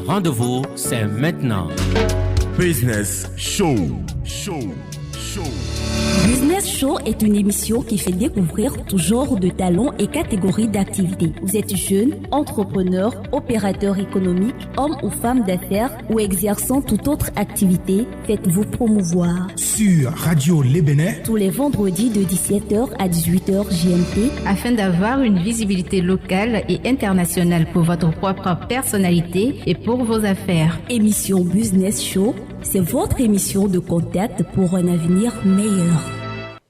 rendez-vous, c'est maintenant. Business Show. Business Show est une émission qui fait découvrir tout genre de talents et catégories d'activités. Vous êtes jeune, entrepreneur, opérateur économique, homme ou femme d'affaires ou exerçant toute autre activité, faites-vous promouvoir. Sur Radio Les Bénins, tous les vendredis de 17h à 18h GMT, afin d'avoir une visibilité locale et internationale pour votre propre personnalité et pour vos affaires. Émission Business Show, c'est votre émission de contact pour un avenir meilleur.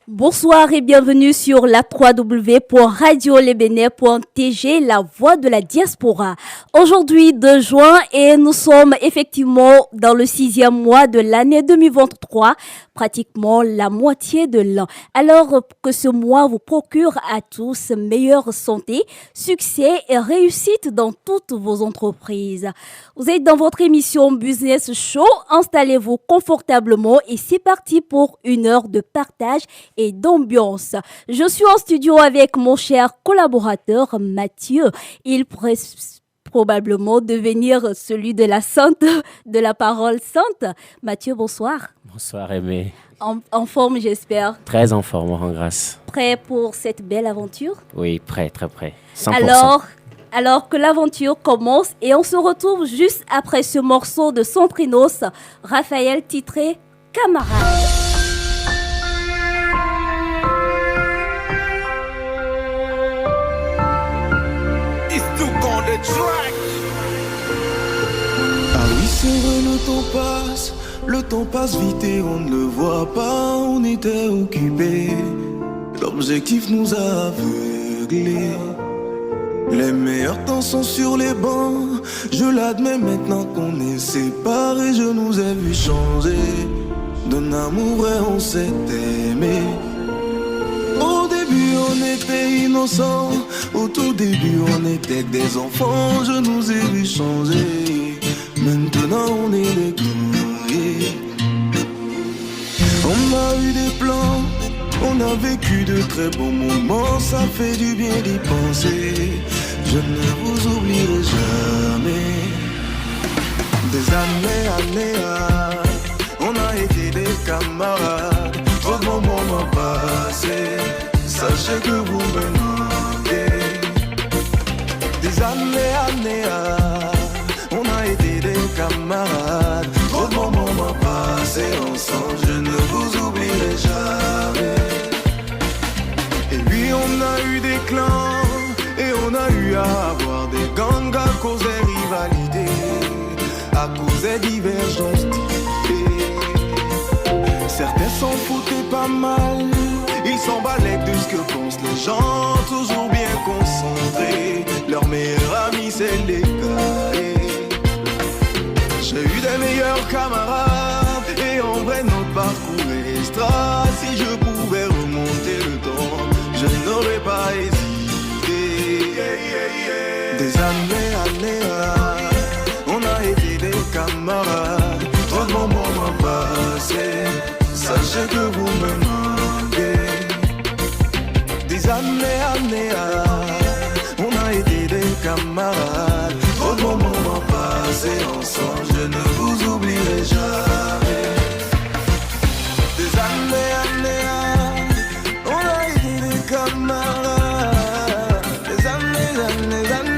Bonsoir et bienvenue sur la www.radiolesbénins.tg, la voix de la diaspora. Aujourd'hui 2 juin et nous sommes effectivement dans le 6e mois de l'année 2023, pratiquement la moitié de l'an. Alors que ce mois vous procure à tous meilleure santé, succès et réussite dans toutes vos entreprises. Vous êtes dans votre émission Business Show, installez-vous confortablement et c'est parti pour 1 heure de partage et d'ambiance. Je suis en studio avec mon cher collaborateur Mathieu. Il pourrait probablement devenir celui de la sainte, de la parole sainte. Mathieu, bonsoir. Bonsoir Aimé. En forme, j'espère. Très en forme, en grâce. Prêt pour cette belle aventure? Oui, prêt, très prêt. 100%. Alors que l'aventure commence et on se retrouve juste après ce morceau de Centrinos, Raphaël titré Camarade. Ah oui, c'est vrai, le temps passe vite et on ne le voit pas, on était occupés, l'objectif nous a aveuglés. Les meilleurs temps sont sur les bancs, je l'admets maintenant qu'on est séparés, je nous ai vu changer, d'un amour vrai on s'est aimé. Au début on était innocents, au tout début on était des enfants, je nous ai vu changer, maintenant on est des courriers. On a eu des plans, on a vécu de très beaux moments, ça fait du bien d'y penser, je ne vous oublierai jamais. Des années, on a été des camarades, trop de moments passés, sachez que vous me manquez. Des années, on a été des camarades, trop de moments passés ensemble, je ne vous oublierai jamais. Et puis on a eu des clans, et on a eu à avoir des gangs à cause des rivalités, à cause des divergences typées. Certains s'en foutaient pas mal, ils s'emballaient de ce que pensent les gens, toujours bien concentrés. Leur meilleur ami c'est les gars. J'ai eu des meilleurs camarades, et en vrai notre parcours est extra. Si je pouvais remonter le temps, je n'aurais pas hésité. Des années, on a été des camarades, trop de moments passés, sachez que vous me manquez. Des années, on a été des camarades, trop de moments passés ensemble, je ne vous oublierai jamais. Des années, on a été des camarades, des années, des années.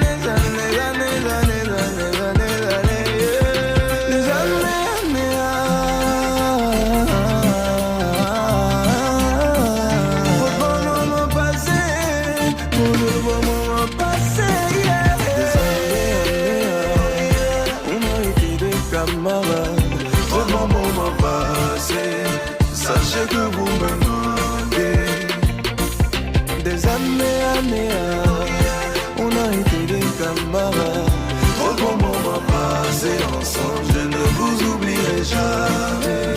Sachez que vous me manquez. Des années, on a été des camarades, trop de moments passés ensemble, je ne vous oublierai jamais.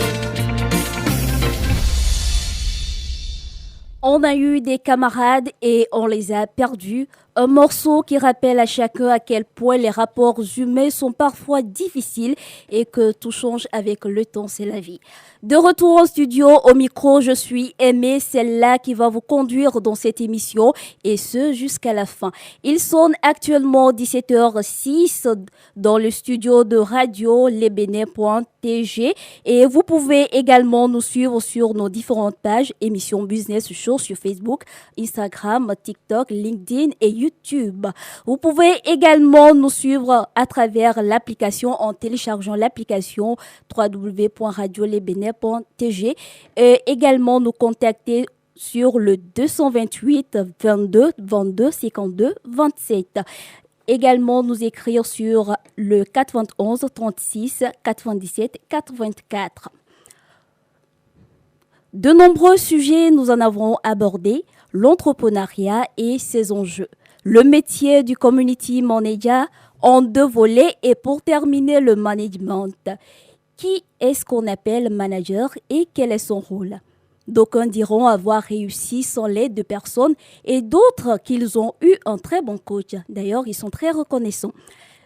On on a eu des camarades et on les a perdus. Un morceau qui rappelle à chacun à quel point les rapports humains sont parfois difficiles et que tout change avec le temps, c'est la vie. De retour en studio, au micro, je suis Aimée, celle-là qui va vous conduire dans cette émission et ce jusqu'à la fin. Il sonne actuellement 17h06 dans le studio de radio lesbénais.tg et vous pouvez également nous suivre sur nos différentes pages émissions Business Show sur Facebook, Instagram, TikTok, LinkedIn et YouTube. Vous pouvez également nous suivre à travers l'application en téléchargeant l'application www.radiolesbénais.tg et également nous contacter sur le 228 22 22 52 27. Également nous écrire sur le 91 36 97 84. De nombreux sujets nous en avons abordé, l'entrepreneuriat et ses enjeux. Le métier du community manager en 2 volets et pour terminer le management. Qui est-ce qu'on appelle manager et quel est son rôle? D'aucuns diront avoir réussi sans l'aide de personne et d'autres qu'ils ont eu un très bon coach. D'ailleurs, ils sont très reconnaissants.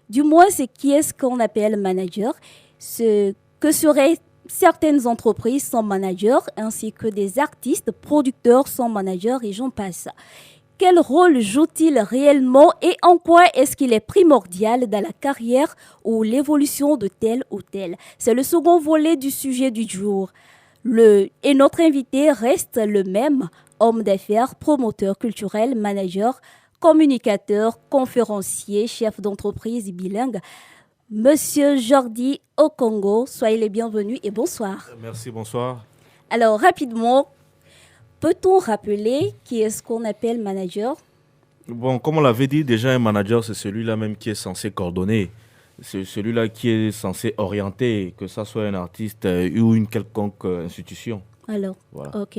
Du moins, c'est qui est-ce qu'on appelle manager? Ce que seraient certaines entreprises sans manager ainsi que des artistes, producteurs sans manager et j'en passe. Quel rôle joue-t-il réellement et en quoi est-ce qu'il est primordial dans la carrière ou l'évolution de tel ou tel? C'est le second volet du sujet du jour. Et notre invité reste le même, homme d'affaires, promoteur culturel, manager, communicateur, conférencier, chef d'entreprise bilingue. Monsieur Jordi Okongo, soyez les bienvenus et bonsoir. Merci, bonsoir. Alors, rapidement, peut-on rappeler qui est-ce qu'on appelle manager? Bon, comme on l'avait dit, déjà un manager, c'est celui-là même qui est censé coordonner. C'est celui-là qui est censé orienter, que ça soit un artiste ou une quelconque institution. Alors, voilà. Ok,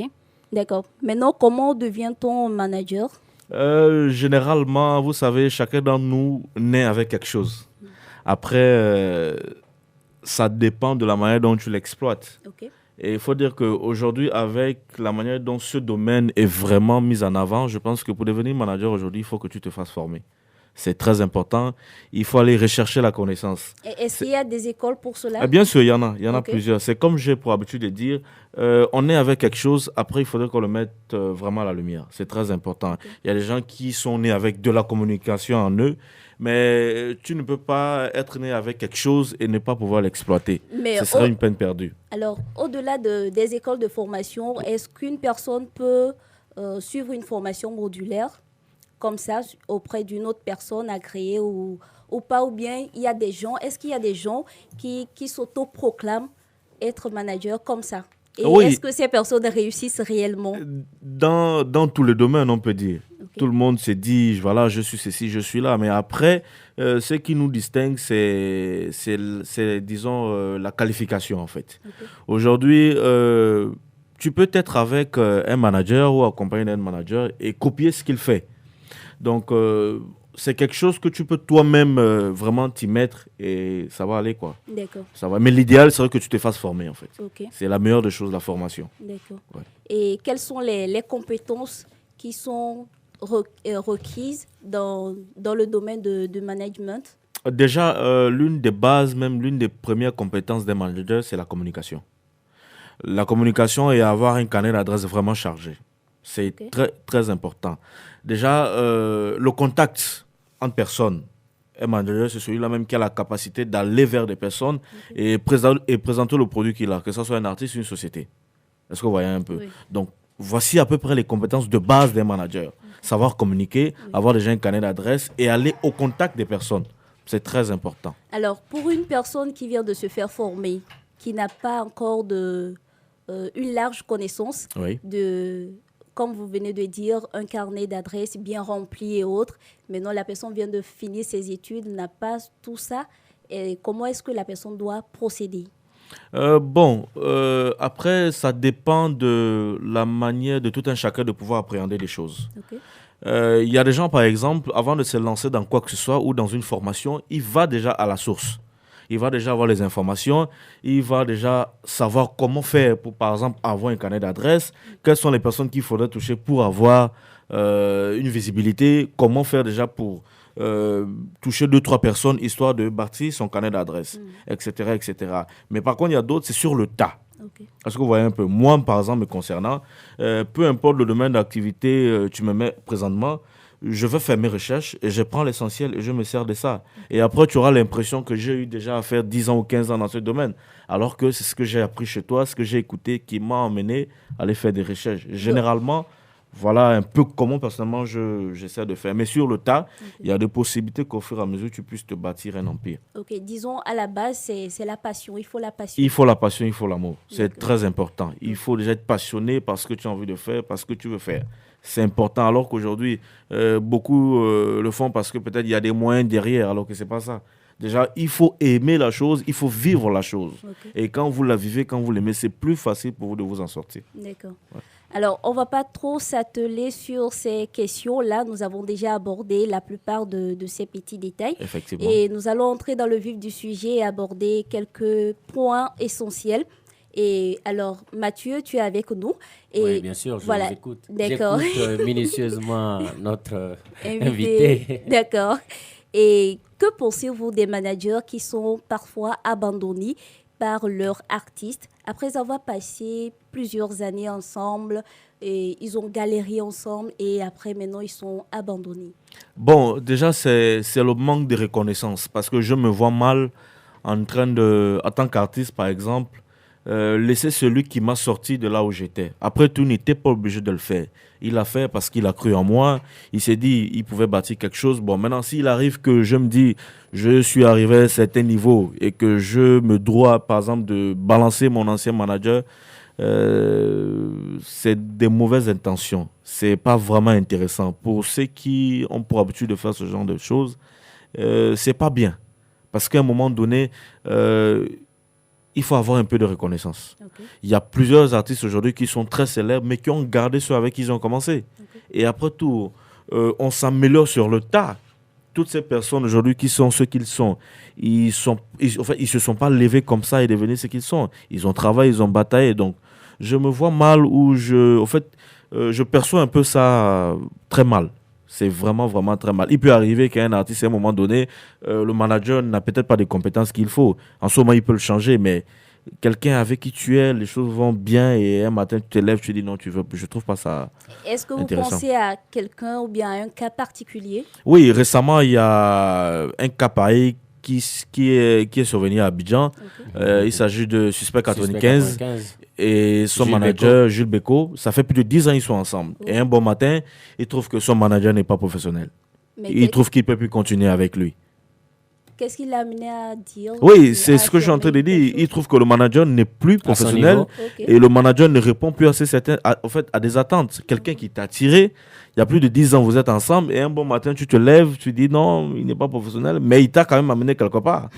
d'accord. Maintenant, comment devient-on manager? Généralement, vous savez, chacun d'entre nous naît avec quelque chose. Après, ça dépend de la manière dont tu l'exploites. Ok. Et il faut dire qu'aujourd'hui, avec la manière dont ce domaine est vraiment mis en avant, je pense que pour devenir manager aujourd'hui, il faut que tu te fasses former. C'est très important. Il faut aller rechercher la connaissance. Et est-ce qu'il y a des écoles pour cela? Bien sûr, il y en a. Il y en a Ok. plusieurs. C'est comme j'ai pour habitude de dire, on est avec quelque chose, après, il faudrait qu'on le mette vraiment à la lumière. C'est très important. Il y a des gens qui sont nés avec de la communication en eux, mais tu ne peux pas être né avec quelque chose et ne pas pouvoir l'exploiter. Mais Ce serait une peine perdue. Alors, au-delà des écoles de formation, est-ce qu'une personne peut suivre une formation modulaire comme ça auprès d'une autre personne agréée ou pas? Ou bien il y a des gens, est-ce qu'il y a des gens qui s'autoproclament être manager comme ça? Et Oui. est-ce que ces personnes réussissent réellement? Dans tous les domaines, on peut dire. Ok. Tout le monde se dit, voilà, je suis ceci, je suis là. Mais après, ce qui nous distingue, c'est disons, la qualification, en fait. Ok. Aujourd'hui, tu peux être avec un manager ou accompagné d'un manager et copier ce qu'il fait. Donc, c'est quelque chose que tu peux toi-même vraiment t'y mettre et ça va aller, quoi. D'accord, Ça va. Mais l'idéal serait que tu te fasses former, en fait. ok, C'est la meilleure des choses, la formation. d'accord. Ouais. Et quelles sont les compétences qui sont requises dans le domaine de management? Déjà, l'une des bases, même l'une des premières compétences d'un manager, c'est la communication. La communication et avoir un carnet d'adresses vraiment chargé. C'est Ok. très, très important. Déjà, le contact entre personnes. Un manager, c'est celui-là même qui a la capacité d'aller vers des personnes et présenter le produit qu'il a, que ce soit un artiste ou une société. Est-ce que vous voyez un peu? Oui. Donc, voici à peu près les compétences de base d'un manager. Savoir communiquer, avoir déjà un carnet d'adresses et aller au contact des personnes. C'est très important. Alors, pour une personne qui vient de se faire former, qui n'a pas encore une large connaissance Oui. de, comme vous venez de dire, un carnet d'adresses bien rempli et autres, maintenant la personne vient de finir ses études, n'a pas tout ça, et comment est-ce que la personne doit procéder? Après, ça dépend de la manière de tout un chacun de pouvoir appréhender les choses. Ok. Il y a des gens, par exemple, avant de se lancer dans quoi que ce soit ou dans une formation, il va déjà à la source. il va déjà avoir les informations, il va déjà savoir comment faire pour, par exemple, avoir un carnet d'adresses, quelles sont les personnes qu'il faudrait toucher pour avoir une visibilité, comment faire déjà pour toucher 2-3 personnes, histoire de bâtir son carnet d'adresses, etc., etc. Mais par contre, il y a d'autres, c'est sur le tas. Ok. Est-ce que vous voyez un peu? Moi, par exemple, me concernant, peu importe le domaine d'activité tu me mets présentement, je vais faire mes recherches et je prends l'essentiel et je me sers de ça. Et après, tu auras l'impression que j'ai eu déjà à faire 10 ans ou 15 ans dans ce domaine. Alors que c'est ce que j'ai appris chez toi, ce que j'ai écouté qui m'a emmené à aller faire des recherches. Généralement, voilà un peu comment personnellement j'essaie de faire. Mais sur le tas, il y a des possibilités qu'au fur et à mesure, tu puisses te bâtir un empire. Ok, disons à la base, c'est la passion. Il faut la passion. Il faut la passion, il faut l'amour. C'est D'accord. très important. Il faut déjà être passionné par ce que tu as envie de faire, par ce que tu veux faire. C'est important. Alors qu'aujourd'hui, beaucoup le font parce que peut-être il y a des moyens derrière, alors que ce n'est pas ça. Déjà, il faut aimer la chose, il faut vivre la chose. Ok. Et quand vous la vivez, quand vous l'aimez, c'est plus facile pour vous de vous en sortir. D'accord. Alors, on ne va pas trop s'atteler sur ces questions-là. Nous avons déjà abordé la plupart de ces petits détails. Effectivement. Et nous allons entrer dans le vif du sujet et aborder quelques points essentiels. Et alors, Mathieu, tu es avec nous. Et Oui, bien sûr, je voilà. vous écoute. D'accord. J'écoute minutieusement notre Invité. invité. D'accord. Et que pensez-vous des managers qui sont parfois abandonnés par leurs artistes après avoir passé plusieurs années ensemble et ils ont galéré ensemble et après maintenant ils sont abandonnés? Bon, déjà, c'est le manque de reconnaissance parce que je me vois mal en train de, en tant qu'artiste, par exemple, laisser celui qui m'a sorti de là où j'étais. Après tout, il n'était pas obligé de le faire. Il l'a fait parce qu'il a cru en moi. Il s'est dit il pouvait bâtir quelque chose. Bon, maintenant, s'il arrive que je me dis je suis arrivé à un certain niveau et que je me dois, par exemple, de balancer mon ancien manager, c'est des mauvaises intentions. C'est pas vraiment intéressant. Pour ceux qui ont pour habitude de faire ce genre de choses, c'est pas bien. Parce qu'à un moment donné, il faut avoir un peu de reconnaissance. Ok. Il y a plusieurs artistes aujourd'hui qui sont très célèbres, mais qui ont gardé ceux avec qui ils ont commencé. Et après tout, on s'améliore sur le tas. Toutes ces personnes aujourd'hui qui sont ce qu'ils sont, ils se sont pas levés comme ça et devenus ce qu'ils sont. Ils ont travaillé, ils ont bataillé. Donc, je me vois mal ou je perçois un peu ça très mal. C'est vraiment, vraiment très mal. Il peut arriver qu'un artiste, à un moment donné, le manager n'a peut-être pas les compétences qu'il faut. En ce moment, il peut le changer, mais quelqu'un avec qui tu es, les choses vont bien et un matin, tu te lèves, tu dis non, tu veux plus. Je trouve pas ça Est-ce que vous intéressant. pensez à quelqu'un ou bien à un cas particulier? Oui, récemment, il y a un cas pareil qui est survenu à Abidjan. Il s'agit de Suspect 95. Et son Jules manager, Jules Beko, ça fait plus de 10 ans qu'ils sont ensemble. Et un bon matin, il trouve que son manager n'est pas professionnel. Mais Il trouve qu'il ne peut plus continuer avec lui. qu'est-ce qui l'a amené à dire? Oui, c'est ce que je suis en train de affirmer dire. quelque Il trouve que le manager n'est plus À son professionnel niveau. chose? Ok. et le manager ne répond plus à des attentes. Quelqu'un qui t'a attiré, il y a plus de 10 ans, vous êtes ensemble et un bon matin, tu te lèves, tu dis non, il n'est pas professionnel, mais il t'a quand même amené quelque part.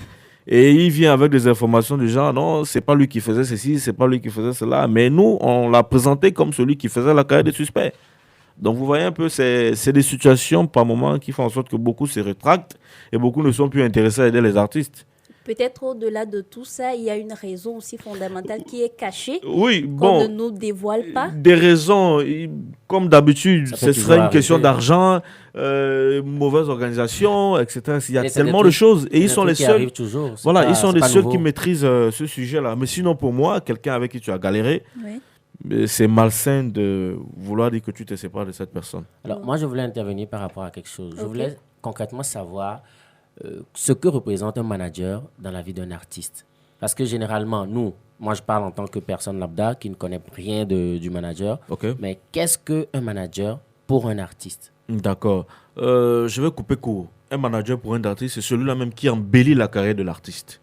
Et il vient avec des informations du genre, non, c'est pas lui qui faisait ceci, c'est pas lui qui faisait cela. Mais nous, on l'a présenté comme celui qui faisait la carrière des suspects. Donc vous voyez un peu, c'est des situations par moment qui font en sorte que beaucoup se rétractent et beaucoup ne sont plus intéressés à aider les artistes. Peut-être au-delà de tout ça, il y a une raison aussi fondamentale qui est cachée, Oui, qu'on ne bon, nous dévoile pas. des raisons, comme d'habitude, Ça peut ce toujours serait une question arriver. d'argent, mauvaise organisation, etc. Il y a Et c'est des tellement de trucs- choses et C'est ils des sont trucs les qui seuls. arrivent toujours. C'est Voilà, pas- ils sont c'est les pas seuls nouveau. qui maîtrisent ce sujet-là. Mais sinon, pour moi, quelqu'un avec qui tu as galéré, Oui. c'est malsain de vouloir dire que tu te sépares de cette personne. Alors, moi, je voulais intervenir par rapport à quelque chose. Je Ok. voulais concrètement savoir ce que représente un manager dans la vie d'un artiste. Parce que généralement, moi, je parle en tant que personne lambda qui ne connaît rien du manager. Ok. Mais qu'est-ce qu'un manager pour un artiste? D'accord. Je vais couper court. Un manager pour un artiste, c'est celui-là même qui embellit la carrière de l'artiste.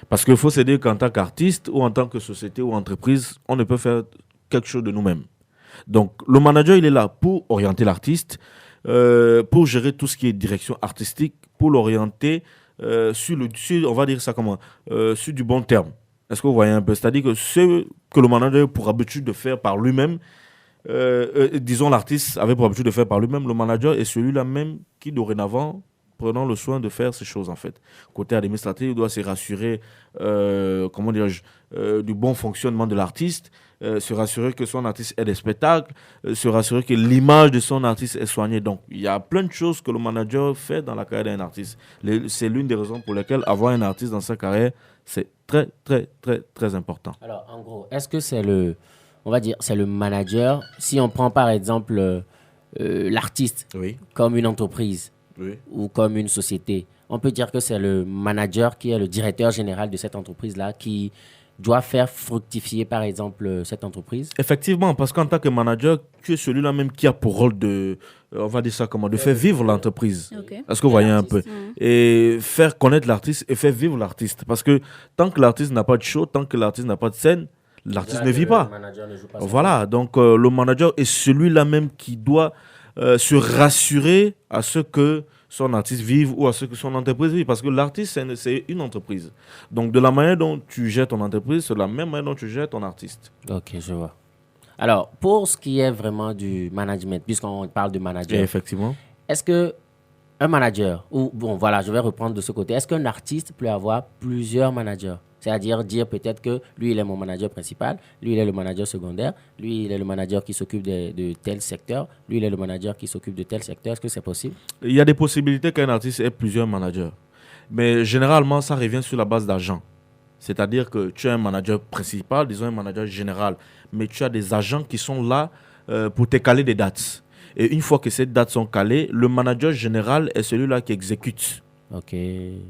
Parce qu'il faut se dire qu'en tant qu'artiste ou en tant que société ou entreprise, on ne peut faire quelque chose de nous-mêmes. Donc, le manager, il est là pour orienter l'artiste, pour gérer tout ce qui est direction artistique, pour l'orienter sur, on va dire ça comment, sur du bon terme. Est-ce que vous voyez un peu? C'est-à-dire que ce que le manager a pour habitude de faire par lui-même, disons l'artiste avait pour habitude de faire par lui-même, le manager est celui-là même qui dorénavant prenons le soin de faire ces choses, en fait. Côté administratif, il doit se rassurer, du bon fonctionnement de l'artiste, se rassurer que son artiste ait des spectacles, se rassurer que l'image de son artiste est soignée. Donc, il y a plein de choses que le manager fait dans la carrière d'un artiste. C'est l'une des raisons pour lesquelles avoir un artiste dans sa carrière, c'est très, très, très, très important. Alors, en gros, est-ce que c'est c'est le manager, si on prend par exemple l'artiste Oui. comme une entreprise Oui. ou comme une société, on peut dire que c'est le manager qui est le directeur général de cette entreprise-là qui doit faire fructifier, par exemple, cette entreprise? Effectivement, parce qu'en tant que manager, tu es celui-là même qui a pour rôle de, on va dire ça comment, de faire vivre l'entreprise. Ok. Est-ce que vous voyez un peu? Et faire connaître l'artiste et faire vivre l'artiste. Parce que tant que l'artiste n'a pas de show, tant que l'artiste n'a pas de scène, l'artiste ne vit pas. Le manager ne joue pas son Voilà, donc le manager est celui-là même qui doit se rassurer à ce que son artiste vive ou à ce que son entreprise vive. Parce que l'artiste, c'est une entreprise. Donc, de la manière dont tu gères ton entreprise, c'est de la même manière dont tu gères ton artiste. Ok, je vois. Alors, pour ce qui est vraiment du management, puisqu'on parle de Et manager, effectivement. est-ce que un manager, ou bon, voilà, je vais reprendre de ce côté, est-ce qu'un artiste peut avoir plusieurs managers? C'est-à-dire dire peut-être que lui, il est mon manager principal, lui, il est le manager secondaire, lui, il est le manager qui s'occupe de tel secteur, lui, il est le manager qui s'occupe de tel secteur. Est-ce que c'est possible? Il y a des possibilités qu'un artiste ait plusieurs managers. Mais généralement, ça revient sur la base d'agents. C'est-à-dire que tu as un manager principal, disons un manager général, mais tu as des agents qui sont là pour te caler des dates. Et une fois que ces dates sont calées, le manager général est celui-là qui exécute. Ok.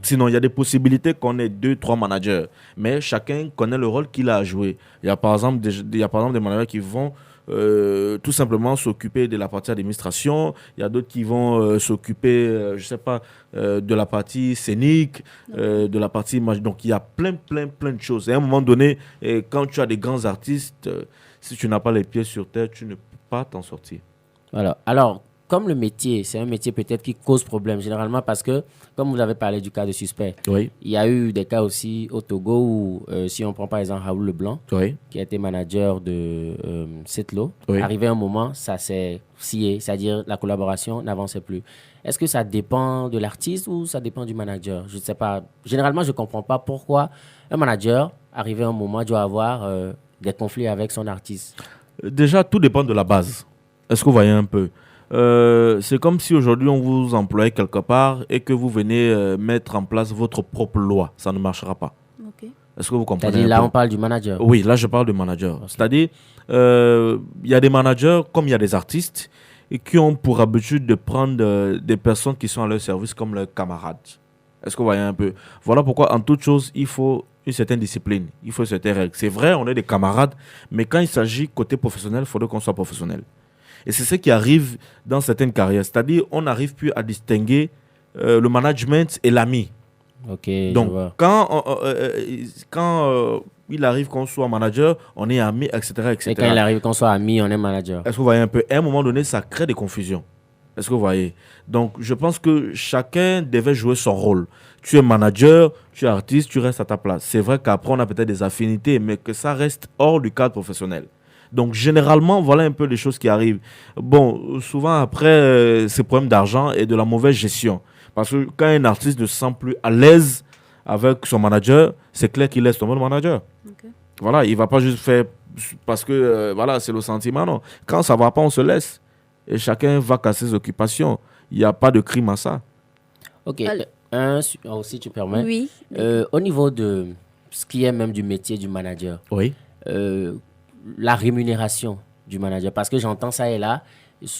Sinon, il y a des possibilités qu'on ait 2-3 managers, mais chacun connaît le rôle qu'il a à jouer. Il y a par exemple des managers qui vont tout simplement s'occuper de la partie administration. Il y a d'autres qui vont s'occuper, de la partie scénique, de la partie image. Donc, il y a plein de choses. Et à un moment donné, quand tu as des grands artistes, si tu n'as pas les pieds sur terre, tu ne peux pas t'en sortir. Voilà. Alors, comme le métier, c'est un métier peut-être qui cause problème, généralement parce que, comme vous avez parlé du cas de suspect, Oui. il y a eu des cas aussi au Togo où, si on prend par exemple Raoul Leblanc, Oui. qui a été manager de Setlo, Oui. arrivé un moment, ça s'est scié, c'est-à-dire la collaboration n'avançait plus. Est-ce que ça dépend de l'artiste ou ça dépend du manager? Je ne sais pas. Généralement, je ne comprends pas pourquoi un manager, arrivé un moment, doit avoir des conflits avec son artiste. Déjà, tout dépend de la base. Est-ce que vous voyez un peu? C'est comme si aujourd'hui on vous emploie quelque part et que vous venez mettre en place votre propre loi. Ça ne marchera pas. Ok. Est-ce que vous comprenez? C'est-à-dire, un là, peu? on parle du manager. Oui, là je parle de manager. C'est-à-dire, il y a des managers comme il y a des artistes et qui ont pour habitude de prendre des personnes qui sont à leur service comme leurs camarades. Est-ce que vous voyez un peu? Voilà pourquoi en toute chose, il faut une certaine discipline, il faut certaines règles. C'est vrai, on est des camarades, mais quand il s'agit côté professionnel, il faudrait qu'on soit professionnel. Et c'est ce qui arrive dans certaines carrières. C'est-à-dire, on n'arrive plus à distinguer le management et l'ami. Ok, Donc, je vois. quand il arrive qu'on soit manager, on est ami, etc. etc. Et quand il arrive qu'on soit amis, on est manager. Est-ce que vous voyez un peu? À un moment donné, ça crée des confusions. Est-ce que vous voyez? Donc, je pense que chacun devait jouer son rôle. Tu es manager, tu es artiste, tu restes à ta place. C'est vrai qu'après, on a peut-être des affinités, mais que ça reste hors du cadre professionnel. Donc, généralement, voilà un peu les choses qui arrivent. Bon, souvent, après, c'est problème d'argent et de la mauvaise gestion. Parce que quand un artiste ne se sent plus à l'aise avec son manager, c'est clair qu'il laisse tomber le manager. Ok. Voilà, il ne va pas juste faire parce que, voilà, c'est le sentiment, non. Quand ça ne va pas, on se laisse. Et chacun va qu'à ses occupations. Il n'y a pas de crime à ça. Ok, Alors- si tu permets. Oui. Au niveau de ce qui est même du métier du manager, Oui. la rémunération du manager, parce que j'entends ça et là,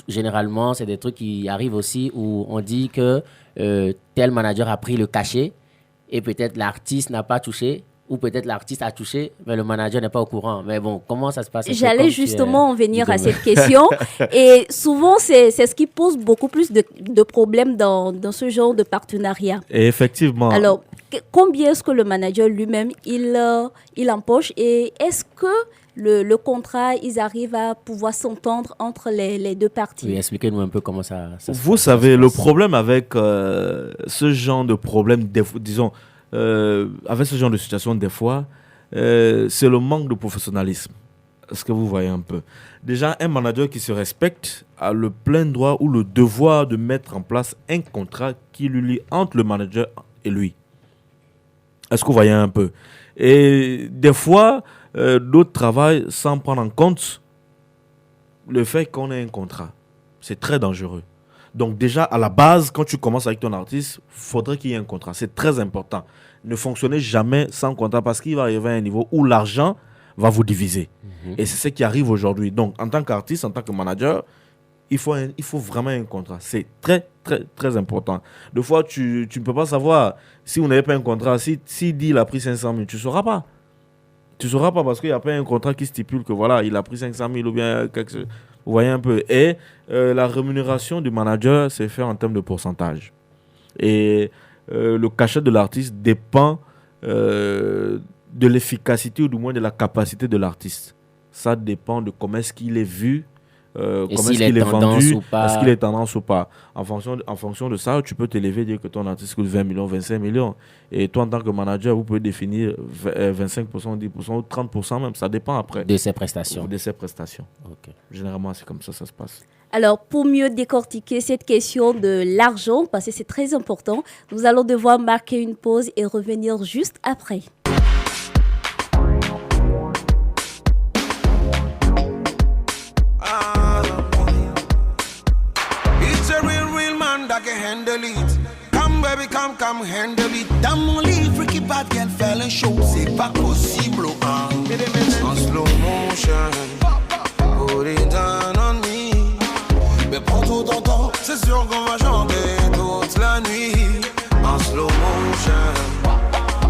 généralement, c'est des trucs qui arrivent aussi où on dit que tel manager a pris le cachet et peut-être l'artiste n'a pas touché ou peut-être l'artiste a touché, mais le manager n'est pas au courant. Mais bon, comment ça se passe? J'allais justement en venir à cette question. Et souvent, c'est ce qui pose beaucoup plus de problèmes dans ce genre de partenariat. Et effectivement. Alors, combien est-ce que le manager lui-même, il empoche et est-ce que le contrat, ils arrivent à pouvoir s'entendre entre les deux parties? Oui, expliquez-nous un peu comment ça se Vous passe. savez, le problème avec ce genre de problème, disons, avec ce genre de situation, des fois, c'est le manque de professionnalisme. Est-ce que vous voyez un peu? Déjà, un manager qui se respecte a le plein droit ou le devoir de mettre en place un contrat qui lui lie entre le manager et lui. Est-ce que vous voyez un peu? Et des fois, d'autres travaillent sans prendre en compte le fait qu'on ait un contrat. C'est très dangereux. Donc déjà, à la base, quand tu commences avec ton artiste, il faudrait qu'il y ait un contrat. C'est très important. Ne fonctionnez jamais sans contrat parce qu'il va arriver à un niveau où l'argent va vous diviser. Et c'est ce qui arrive aujourd'hui. Donc, en tant qu'artiste, en tant que manager, il faut vraiment un contrat. C'est très, très, très important. Des fois, tu ne peux pas savoir si vous n'avez pas un contrat. Si dit a pris 500 000, tu ne sauras pas. Tu ne sauras pas parce qu'il n'y a pas un contrat qui stipule que voilà, il a pris 500 000 ou bien quelque chose. Vous voyez un peu. Et la rémunération du manager, c'est fait en termes de pourcentage. Et le cachet de l'artiste dépend de l'efficacité ou du moins de la capacité de l'artiste. Ça dépend de comment est-ce qu'il est vu, comment est-ce qu'il est vendu, est-ce qu'il est tendance ou pas. En fonction de ça, tu peux t'élever et dire que ton artiste coûte 20 millions, 25 millions. Et toi, en tant que manager, vous pouvez définir 25%, 10% ou 30% même. Ça dépend après. De ses prestations. Okay. Généralement, c'est comme ça se passe. Alors, pour mieux décortiquer cette question de l'argent, parce que c'est très important, nous allons devoir marquer une pause et revenir juste après. It's a real man that can handle it. Come baby, come handle it. Dans mon lit, freaky bad girl fait le show. C'est pas possible, hein. En slow motion, put it down on me. Mais prends tout ton temps, c'est sûr qu'on va chanter toute la nuit. En slow motion,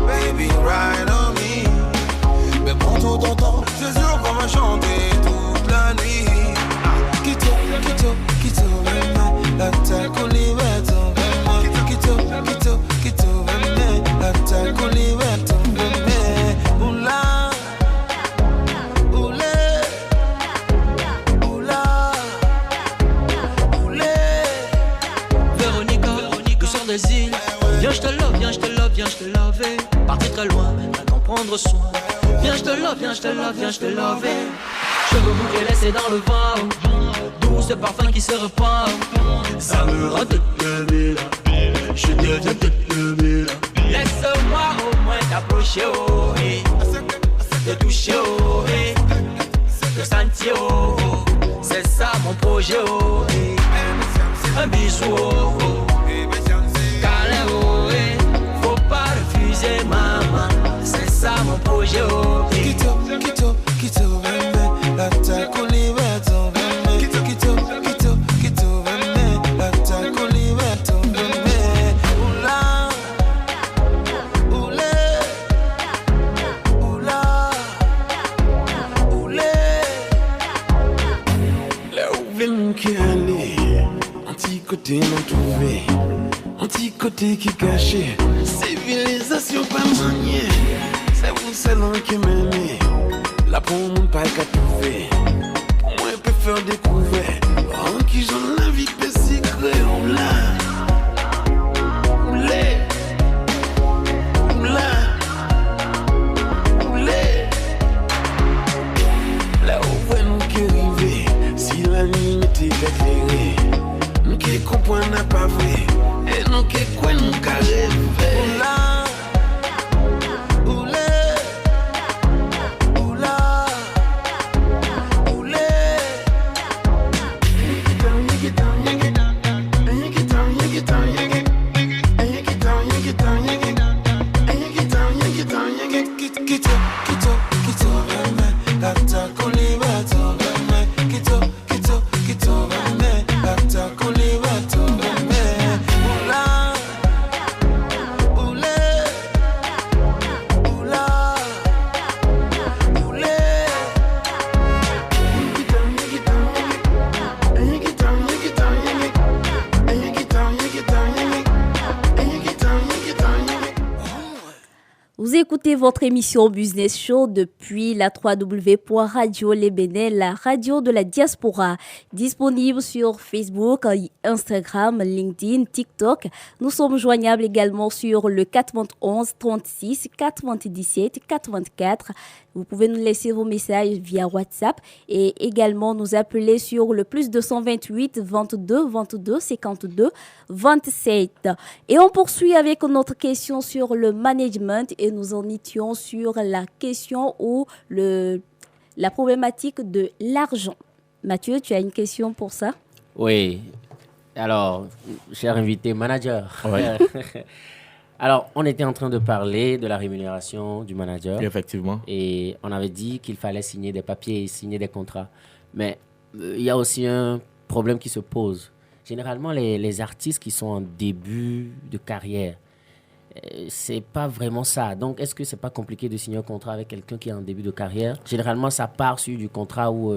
baby ride on me. Mais prends tout ton temps, c'est sûr qu'on va chanter toute la nuit. Quito, la tête qu'on libère ton bébé. Quito, la tête qu'on libère ton bébé. Oula, oulé, oula, oulé. Véronica, nous sommes des îles. Viens, je te love, viens, je te laver. Parti très loin, à t'en prendre soin. Viens, je te love, viens, je te laver. Cheveux bouclés laissés dans le vent. Douce parfum qui se repart. Ça me rend toute bébé là. Je deviens toute bébé là. Laisse-moi au moins t'approcher, oh, hey. Te toucher, oh, hey. Te sentir, oh, oh. C'est ça mon projet, oh, hey. Un bisou, oh, oh. Câlin, oh, hey. Faut pas refuser, maman. C'est ça mon projet, oh, hey. Quito, bébé. La tête qu'on libère ton bébé. Quito, bébé. La tête qu'on libère ton bébé. Oula, oulé, oula, oulé. Là où veut qui aller, anti-côté non trouvé, anti-côté qui caché, civilisation pas maniée, c'est vous seul qui m'aimait. Là pour mon pas qu'à trouver, pour moi je peux faire découvrir. En qui j'en la vie peut s'y créer. Oula, oulé, oula, oulé. Là où voit nous qui arriver, si la nuit n'était qu'éclairée, nous qui comprenons n'a pas vrai, et nous qui quoi nous qu'à rêver. Oula, Vous écoutez votre émission Business Show depuis la www.radio-les-Bénin, la radio de la diaspora, disponible sur Facebook, Instagram, LinkedIn, TikTok. Nous sommes joignables également sur le 91 36 97 84. Vous pouvez nous laisser vos messages via WhatsApp et également nous appeler sur le plus 228 22 22 52 27. Et on poursuit avec notre question sur le management et nous en étions sur la question ou la problématique de l'argent. Mathieu, tu as une question pour ça? Oui. Alors, cher invité manager. Oui. Alors, on était en train de parler de la rémunération du manager. Effectivement. Et on avait dit qu'il fallait signer des papiers et signer des contrats. Mais il y a aussi un problème qui se pose. Généralement, les artistes qui sont en début de carrière, c'est pas vraiment ça. Donc, est-ce que c'est pas compliqué de signer un contrat avec quelqu'un qui est en début de carrière? Généralement, ça part sur du contrat ou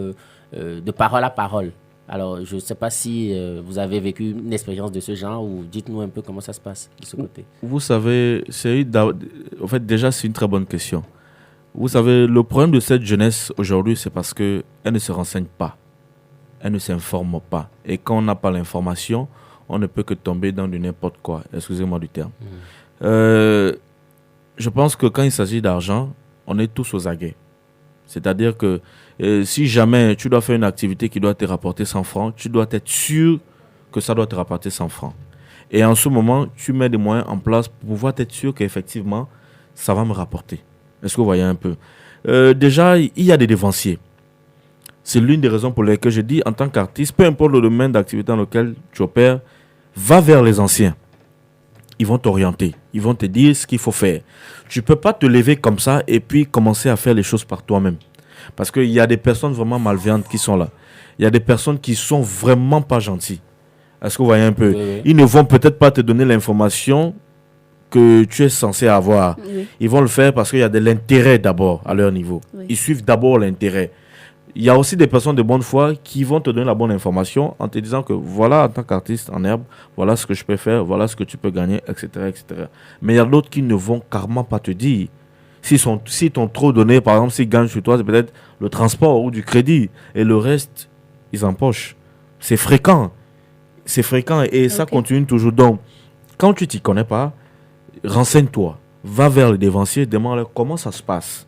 de parole à parole. Alors, je ne sais pas si vous avez vécu une expérience de ce genre ou dites-nous un peu comment ça se passe de ce côté. Vous savez, en fait, déjà, c'est une très bonne question. Vous savez, le problème de cette jeunesse aujourd'hui, c'est parce qu'elle ne se renseigne pas. Elle ne s'informe pas. Et quand on n'a pas l'information, on ne peut que tomber dans du n'importe quoi. Excusez-moi du terme. Je pense que quand il s'agit d'argent, on est tous aux aguets. C'est-à-dire que si jamais tu dois faire une activité qui doit te rapporter 100 francs, tu dois être sûr que ça doit te rapporter 100 francs. Et en ce moment, tu mets des moyens en place pour pouvoir être sûr qu'effectivement, ça va me rapporter. Est-ce que vous voyez un peu? Déjà, il y a des dévanciers. C'est l'une des raisons pour lesquelles je dis, en tant qu'artiste, peu importe le domaine d'activité dans lequel tu opères, va vers les anciens. Ils vont t'orienter. Ils vont te dire ce qu'il faut faire. Tu ne peux pas te lever comme ça et puis commencer à faire les choses par toi-même. Parce qu'il y a des personnes vraiment malveillantes qui sont là. Il y a des personnes qui sont vraiment pas gentilles. Est-ce que vous voyez un peu? Oui. Ils ne vont peut-être pas te donner l'information que tu es censé avoir. Oui. Ils vont le faire parce qu'il y a de l'intérêt d'abord à leur niveau. Oui. Ils suivent d'abord l'intérêt. Il y a aussi des personnes de bonne foi qui vont te donner la bonne information en te disant que voilà, en tant qu'artiste en herbe, voilà ce que je peux faire, voilà ce que tu peux gagner, etc. etc. Mais il y a d'autres qui ne vont carrément pas te dire. S'ils t'ont trop donné, par exemple, s'ils gagnent sur toi, c'est peut-être le transport ou du crédit. Et le reste, ils empochent. C'est fréquent. C'est fréquent et ça continue toujours. Donc, quand tu t'y connais pas, renseigne-toi. Va vers les dévanciers, demande-leur comment ça se passe.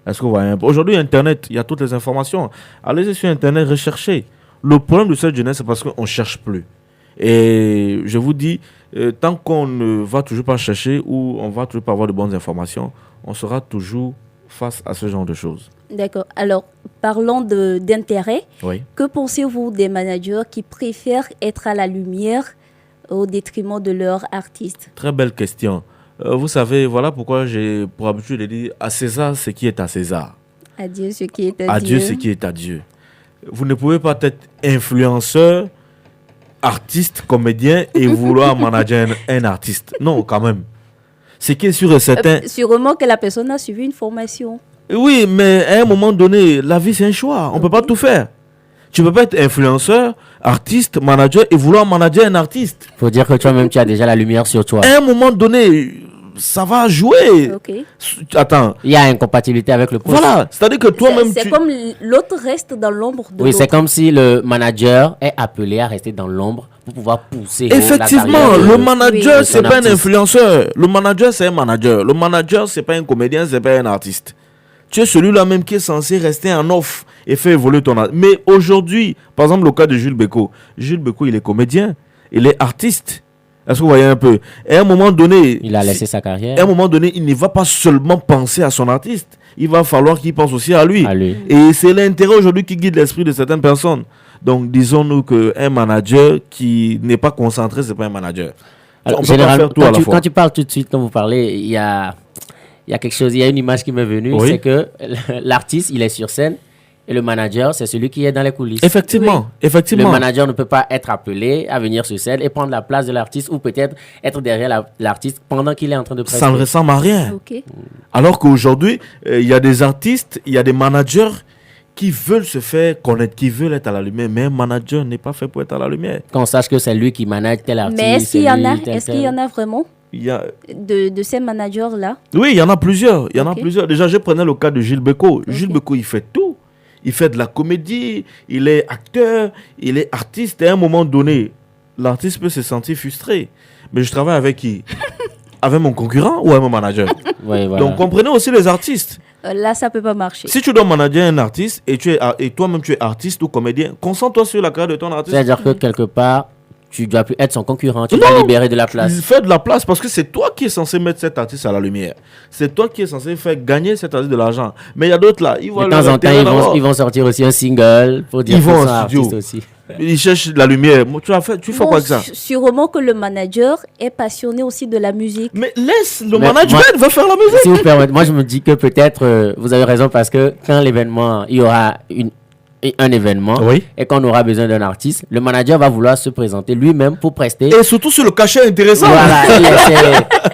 Est-ce que vous voyez un peu? Aujourd'hui, Internet, il y a toutes les informations. Allez sur Internet, recherchez. Le problème de cette jeunesse, c'est parce qu'on ne cherche plus. Et je vous dis, tant qu'on ne va toujours pas chercher ou on ne va toujours pas avoir de bonnes informations, on sera toujours face à ce genre de choses. D'accord. Alors, parlons d'intérêt. Oui. Que pensez-vous des managers qui préfèrent être à la lumière au détriment de leurs artistes? Très belle question. Vous savez, voilà pourquoi j'ai pour habitude de dire à César ce qui est à César. À Dieu ce qui est à À Dieu. Dieu ce qui est à Dieu. Vous ne pouvez pas être influenceur, artiste, comédien et vouloir manager un artiste. Non, quand même. Ce qui est sûr et certain. Sûrement que la personne a suivi une formation. Oui, mais à un moment donné, la vie c'est un choix. On ne peut pas tout faire. Tu ne peux pas être influenceur, artiste, manager et vouloir manager un artiste. Il faut dire que toi-même, tu as déjà la lumière sur toi. À un moment donné, ça va jouer. Ok. Attends. Il y a incompatibilité avec le poste. Voilà, c'est-à-dire que toi-même... C'est comme l'autre reste dans l'ombre de Oui, l'autre. c'est comme si le manager est appelé à rester dans l'ombre pour pouvoir pousser. Effectivement, la carrière le de- manager, Oui. c'est de son pas un artiste. influenceur. Le manager, c'est un manager. Le manager, c'est pas un comédien, c'est pas un artiste. Tu es celui-là même qui est censé rester en off et faire évoluer ton art. Mais aujourd'hui, par exemple, le cas de Jules Bécaud. Jules Bécaud, il est comédien, il est artiste. Est-ce que vous voyez un peu? Et à un moment donné... Il a laissé sa carrière. À un moment donné, il ne va pas seulement penser à son artiste. Il va falloir qu'il pense aussi à lui. À lui. Et c'est l'intérêt aujourd'hui qui guide l'esprit de certaines personnes. Donc, disons-nous qu'un manager qui n'est pas concentré, c'est pas un manager. Alors, On peut pas généralement, faire tout à la fois. quand tu parles tout de suite, quand vous parlez, il y a quelque chose, il y a une image qui m'est venue, Oui. c'est que l'artiste, il est sur scène et le manager, c'est celui qui est dans les coulisses. Effectivement, Le effectivement. manager ne peut pas être appelé à venir sur scène et prendre la place de l'artiste ou peut-être être derrière l'artiste pendant qu'il est en train de prester. Ça ne ressemble à rien. Ok. Alors qu'aujourd'hui, il y a des artistes, il y a des managers qui veulent se faire connaître, qui veulent être à la lumière, mais un manager n'est pas fait pour être à la lumière. Qu'on sache que c'est lui qui manage tel artiste. Mais est-ce qu'il y en a, tel, est-ce qu'il y en a vraiment Il y a... de ces managers-là? Oui, il y en a plusieurs. Il y en a Ok. plusieurs. Déjà, je prenais le cas de Gilles Bécaud. Gilles Bécaud, il fait tout. Il fait de la comédie, il est acteur, il est artiste. Et à un moment donné, l'artiste peut se sentir frustré. Mais je travaille avec qui? Avec mon concurrent ou avec mon manager? Oui, voilà. Donc, comprenez aussi les artistes. Là, ça peut pas marcher. Si tu dois manager un artiste et toi-même tu es artiste ou comédien, concentre-toi sur la carrière de ton artiste. C'est-à-dire que quelque part, tu dois plus être son concurrent, tu dois libérer de la place. Fais de la place parce que c'est toi qui es censé mettre cet artiste à la lumière. C'est toi qui es censé faire gagner cet artiste de l'argent. Mais il y a d'autres là, ils voient De leur temps en temps, intérêt ils vont sortir aussi un single pour dire Ils qu'ils vont sont en studio. artistes aussi. Ils cherchent de la lumière. Tu fais Bon, quoi avec ça? Sûrement que le manager est passionné aussi de la musique. Mais laisse le Mais management va faire la musique. Si vous permettez, moi je me dis que peut-être vous avez raison parce que quand l'événement, il y aura un événement Oui. et qu'on aura besoin d'un artiste, le manager va vouloir se présenter lui-même pour prester. Et surtout sur le cachet intéressant. Voilà,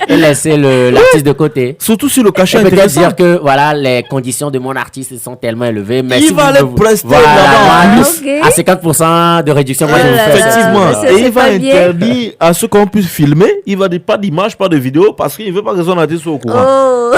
et laisser l'artiste de côté. Surtout sur le cachet Et peut-être intéressant. dire que voilà, les conditions de mon artiste sont tellement élevées. Mais Il si va vous aller ne- prester voilà, là-bas. moi, Ok. à 50% de réduction, moi je vous là fais là. ça. Effectivement. Mais c'est Et il va pas bien. interdire à ceux qu'on puisse filmer. Il va dire pas d'image, pas de vidéo parce qu'il ne veut pas que son artiste soit au courant. Oh,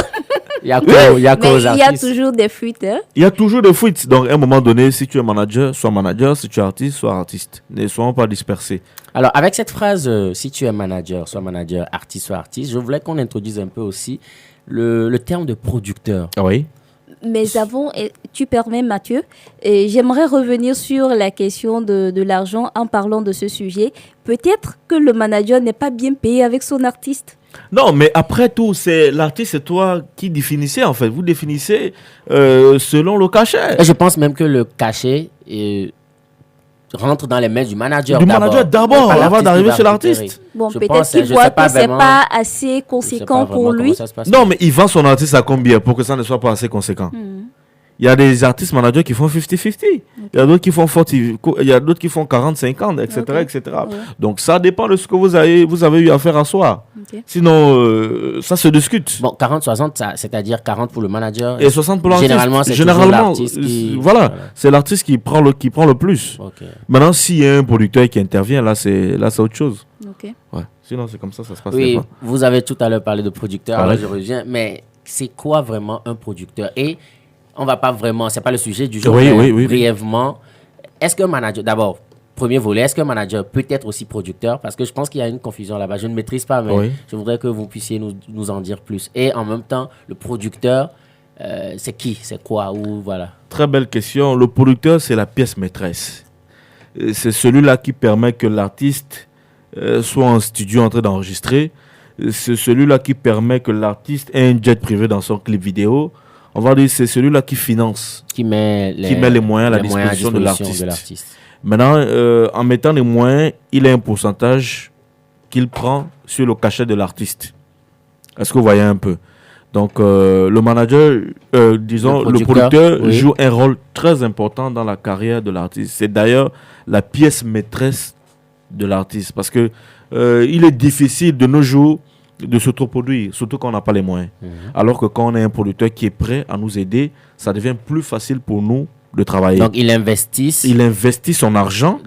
Il y a qu'aux mais il y a artistes. toujours des fuites. Hein? Il y a toujours des fuites. Donc, à un moment donné, si tu es manager, sois manager. Si tu es artiste, sois artiste. Ne soyons pas dispersés. Alors, avec cette phrase, si tu es manager, soit manager, artiste, soit artiste, je voulais qu'on introduise un peu aussi le terme de producteur. Oui. Mais avant, tu permets Mathieu, et j'aimerais revenir sur la question de l'argent en parlant de ce sujet. Peut-être que le manager n'est pas bien payé avec son artiste. Non, mais après tout, c'est l'artiste, c'est toi qui définissez en fait. Vous définissez selon le cachet. Et je pense même que le cachet rentre dans les mains du manager. Du manager d'abord, Pas avant l'artiste d'arriver qui chez va l'artiste. récupérer. Bon, Je peut-être pense, qu'il je voit sais pas que c'est vraiment- pas assez Je sais pas conséquent vraiment pour comment lui. ça se passe. Non, mais il vend son artiste à combien pour que ça ne soit pas assez conséquent? Il y a des artistes managers qui font 50-50. Il y a d'autres qui font 40, il y a d'autres qui font 40-50, etc., Ok. etc. Donc ça dépend de ce que vous avez eu à faire à soi. Ok. Sinon, ça se discute. Bon, 40-60, c'est-à-dire 40 pour le manager. Et 60 pour l'artiste. Généralement, c'est toujours l'artiste qui- voilà, c'est l'artiste qui prend le plus. Ok. Maintenant, s'il y a un producteur qui intervient, là, c'est autre chose. Ok. Ouais. Sinon, c'est comme ça se passe. des Oui, fois. vous avez tout à l'heure parlé de producteur, Ah alors ouais. je reviens. Mais c'est quoi vraiment un producteur? Et on va pas vraiment, c'est pas le sujet du jour, Oui, mais oui, oui. brièvement, est-ce qu'un manager, d'abord, premier volet, est-ce qu'un manager peut être aussi producteur? Parce que je pense qu'il y a une confusion là-bas. Je ne maîtrise pas, mais Oui. je voudrais que vous puissiez nous en dire plus. Et en même temps, le producteur, c'est qui? C'est quoi? Ou voilà. Très belle question. Le producteur, c'est la pièce maîtresse. C'est celui-là qui permet que l'artiste soit en studio en train d'enregistrer. C'est celui-là qui permet que l'artiste ait un jet privé dans son clip vidéo. On va dire c'est celui-là qui finance, Qui met les moyens à la disposition de l'artiste. l'artiste. Maintenant, en mettant les moyens, il a un pourcentage qu'il prend sur le cachet de l'artiste. Est-ce que vous voyez un peu? Donc, le manager, disons, le producteur oui. joue un rôle très important dans la carrière de l'artiste. C'est d'ailleurs la pièce maîtresse de l'artiste parce que il est difficile de nos jours de s'autoproduire, surtout quand on n'a pas les moyens. Alors que quand on a un producteur qui est prêt à nous aider, ça devient plus facile pour nous de travailler. Donc, il investit Il investit son argent.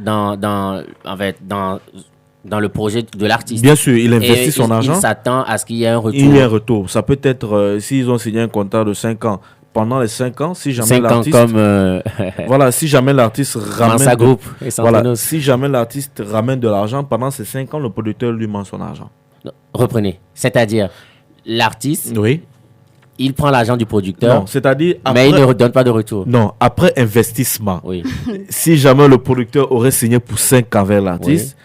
dans le projet de l'artiste. Bien sûr, il Et investit son argent. Il s'attend à ce qu'il y ait un retour. Il y a un retour. Ça peut être, s'ils ont signé un contrat de 5 ans, pendant les 5 ans, si jamais 5 ans l'artiste... comme Voilà, si jamais l'artiste ramène... sa groupe et voilà, Santanos. si jamais l'artiste ramène de l'argent, pendant ces 5 ans, le producteur lui ment son argent. Reprenez. C'est-à-dire, l'artiste, Oui. il prend l'argent du producteur, Non, c'est-à-dire... mais il ne redonne pas de retour. Non, après investissement, Oui. si jamais le producteur aurait signé pour 5 ans vers l'artiste,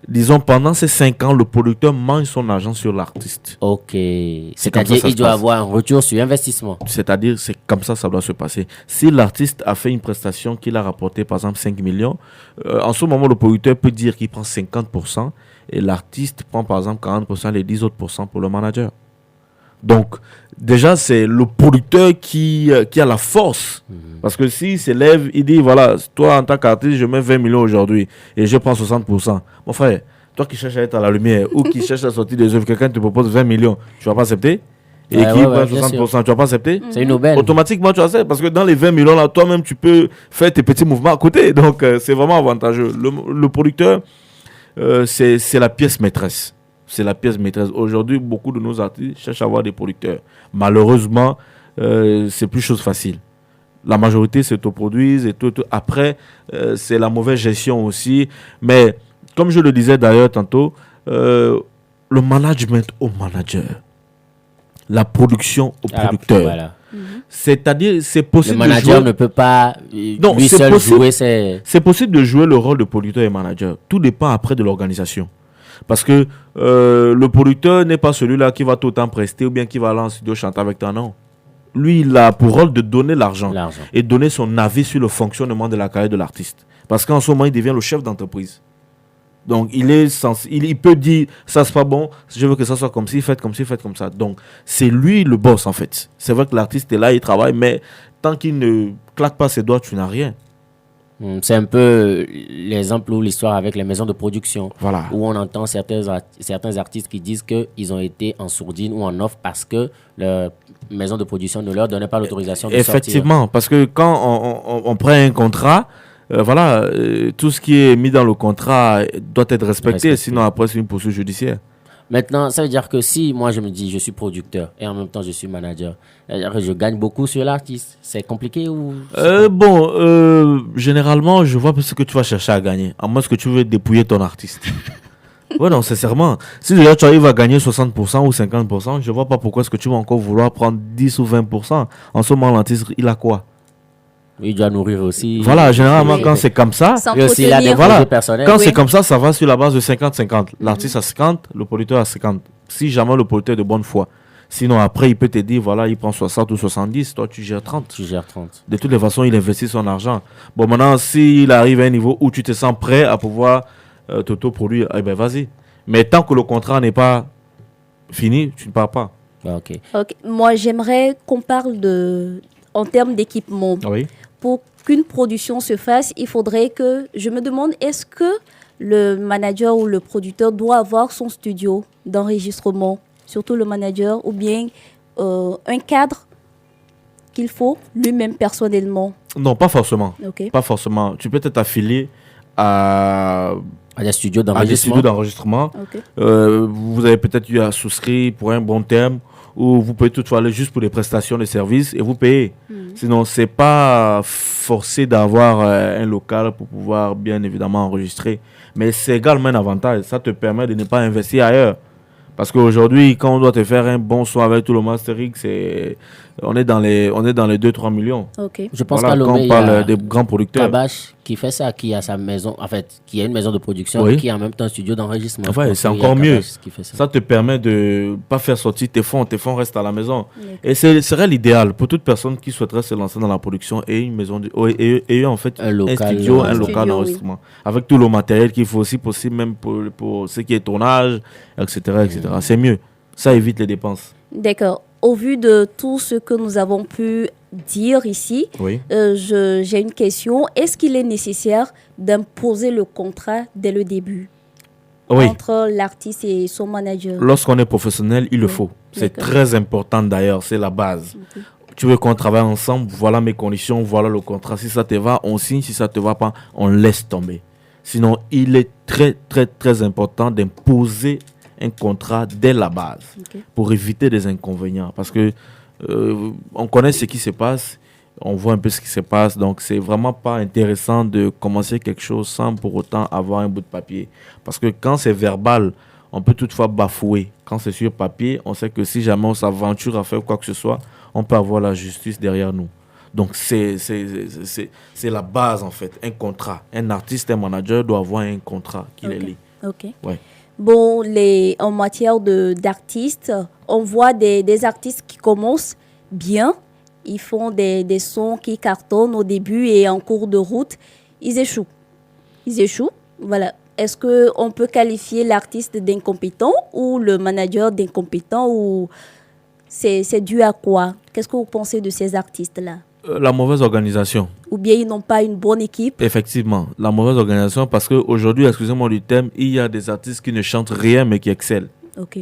disons, pendant ces 5 ans, le producteur mange son argent sur l'artiste. Ok. comme C'est-à-dire, ça il se doit passe. avoir un retour sur investissement. C'est-à-dire, c'est comme ça doit se passer. Si l'artiste a fait une prestation qu'il a rapporté, par exemple, 5 millions, en ce moment, le producteur peut dire qu'il prend 50% et l'artiste prend, par exemple, 40%, les 10 autres pourcents pour le manager. Donc, déjà, c'est le producteur qui a la force. Parce que s'il s'élève, il dit, voilà, toi, en tant qu'artiste, je mets 20 millions aujourd'hui et je prends 60%. Mon frère, toi qui cherches à être à la lumière ou qui cherches à sortir des œuvres, quelqu'un te propose 20 millions, tu vas pas accepter? et Ouais, qui ouais, prend ouais, bien 60%, tu vas pas accepter? C'est une aubaine. Automatiquement, tu acceptes parce que dans les 20 millions, là, toi-même, tu peux faire tes petits mouvements à côté. Donc, c'est vraiment avantageux. Le producteur, c'est la pièce maîtresse. C'est la pièce maîtresse. Aujourd'hui, beaucoup de nos artistes cherchent à avoir des producteurs. Malheureusement, c'est plus chose facile. La majorité s'autoproduisent et tout. Après, c'est la mauvaise gestion aussi. Mais, comme je le disais d'ailleurs tantôt, le management au manager. La production au producteur. Voilà. C'est-à-dire, c'est Le possible de manager jouer... ne peut pas Non, lui c'est seul possible. jouer ses... C'est possible de jouer le rôle de producteur et manager. Tout dépend après de l'organisation. Parce que le producteur n'est pas celui-là qui va tout le temps prester ou bien qui va aller en studio chanter avec toi, non. Lui, il a pour rôle de donner l'argent et donner son avis sur le fonctionnement de la carrière de l'artiste. Parce qu'en ce moment, il devient le chef d'entreprise. Donc, il peut dire, ça c'est pas bon, je veux que ça soit comme ci, faites comme ci, faites comme ça. Donc, c'est lui le boss, en fait. C'est vrai que l'artiste est là, il travaille, mais tant qu'il ne claque pas ses doigts, tu n'as rien. C'est un peu l'exemple ou l'histoire avec les maisons de production. Voilà. Où on entend certains artistes qui disent qu'ils ont été en sourdine ou en offre parce que leur maison de production ne leur donnait pas l'autorisation de Effectivement, sortir. parce que quand on prend un contrat, tout ce qui est mis dans le contrat doit être respecté. Sinon après c'est une poursuite judiciaire. Maintenant, ça veut dire que si moi je me dis je suis producteur et en même temps je suis manager, c'est-à-dire que je gagne beaucoup sur l'artiste. C'est compliqué ou... Généralement, je vois ce que tu vas chercher à gagner. À moins que tu veux dépouiller ton artiste. Ouais, non, sincèrement. Si déjà tu arrives à gagner 60% ou 50%, je vois pas pourquoi est-ce que tu vas encore vouloir prendre 10 ou 20%. En ce moment, l'artiste, il a quoi? Il doit nourrir aussi. Voilà, généralement, quand c'est comme ça, et aussi il a des projets personnels. Quand c'est comme ça va sur la base de 50-50. L'artiste a 50, le producteur a 50. Si jamais le producteur est de bonne foi. Sinon, après, il peut te dire, voilà, il prend 60 ou 70, toi, tu gères 30. Tu gères 30. De toutes les façons, il investit son argent. Bon, maintenant, s'il arrive à un niveau où tu te sens prêt à pouvoir t'auto-produire, eh ben, vas-y. Mais tant que le contrat n'est pas fini, tu ne pars pas. Ah, ok. Moi, j'aimerais qu'on parle en termes d'équipement. Oui. Pour qu'une production se fasse, il faudrait que... Je me demande, est-ce que le manager ou le producteur doit avoir son studio d'enregistrement, surtout le manager, ou bien un cadre qu'il faut lui-même personnellement? Non, pas forcément. Okay. Pas forcément. Tu peux être affilié à des studios d'enregistrement. Okay. Vous avez peut-être eu à souscrire pour un bon terme, ou vous pouvez toutefois aller juste pour des prestations de services et vous payez. Sinon, c'est pas forcé d'avoir un local pour pouvoir bien évidemment enregistrer. Mais c'est également un avantage. Ça te permet de ne pas investir ailleurs. Parce qu'aujourd'hui, quand on doit te faire un bon son avec tout le mastering, on est dans les 2-3 millions. Okay. Je pense voilà, qu'à quand on parle des grands producteurs. Kabash qui fait ça, qui a sa maison, en fait, qui a une maison de production, oui. Qui a en même temps un studio d'enregistrement. Ouais, c'est encore mieux. Ça te permet de pas faire sortir tes fonds restent à la maison. Et ce serait l'idéal pour toute personne qui souhaiterait se lancer dans la production et une maison et en fait un studio, un local d'enregistrement. Oui. Avec tout le matériel qu'il faut aussi possible, même pour ce qui est tournage, etc. etc. C'est mieux. Ça évite les dépenses. D'accord. Au vu de tout ce que nous avons pu dire ici, oui. J'ai une question. Est-ce qu'il est nécessaire d'imposer le contrat dès le début entre l'artiste et son manager? Lorsqu'on est professionnel, il le faut. C'est très important d'ailleurs, c'est la base. Okay. Tu veux qu'on travaille ensemble, voilà mes conditions, voilà le contrat. Si ça te va, on signe. Si ça ne te va pas, on laisse tomber. Sinon, il est très, très, très important d'imposer un contrat dès la base pour éviter des inconvénients. Parce que on connaît ce qui se passe, on voit un peu ce qui se passe, donc c'est vraiment pas intéressant de commencer quelque chose sans pour autant avoir un bout de papier. Parce que quand c'est verbal, on peut toutefois bafouer. Quand c'est sur papier, on sait que si jamais on s'aventure à faire quoi que ce soit, on peut avoir la justice derrière nous. Donc c'est la base en fait, un contrat. Un artiste, un manager doit avoir un contrat qui les lie. Ok. Ouais. Bon, en matière d'artistes, on voit des artistes qui commencent bien. Ils font des sons qui cartonnent au début et en cours de route, ils échouent. Voilà. Est-ce qu'on peut qualifier l'artiste d'incompétent ou le manager d'incompétent ou c'est dû à quoi? Qu'est-ce que vous pensez de ces artistes-là? La mauvaise organisation. Ou bien ils n'ont pas une bonne équipe? Effectivement, la mauvaise organisation parce qu'aujourd'hui, excusez-moi du terme, il y a des artistes qui ne chantent rien mais qui excellent. Ok.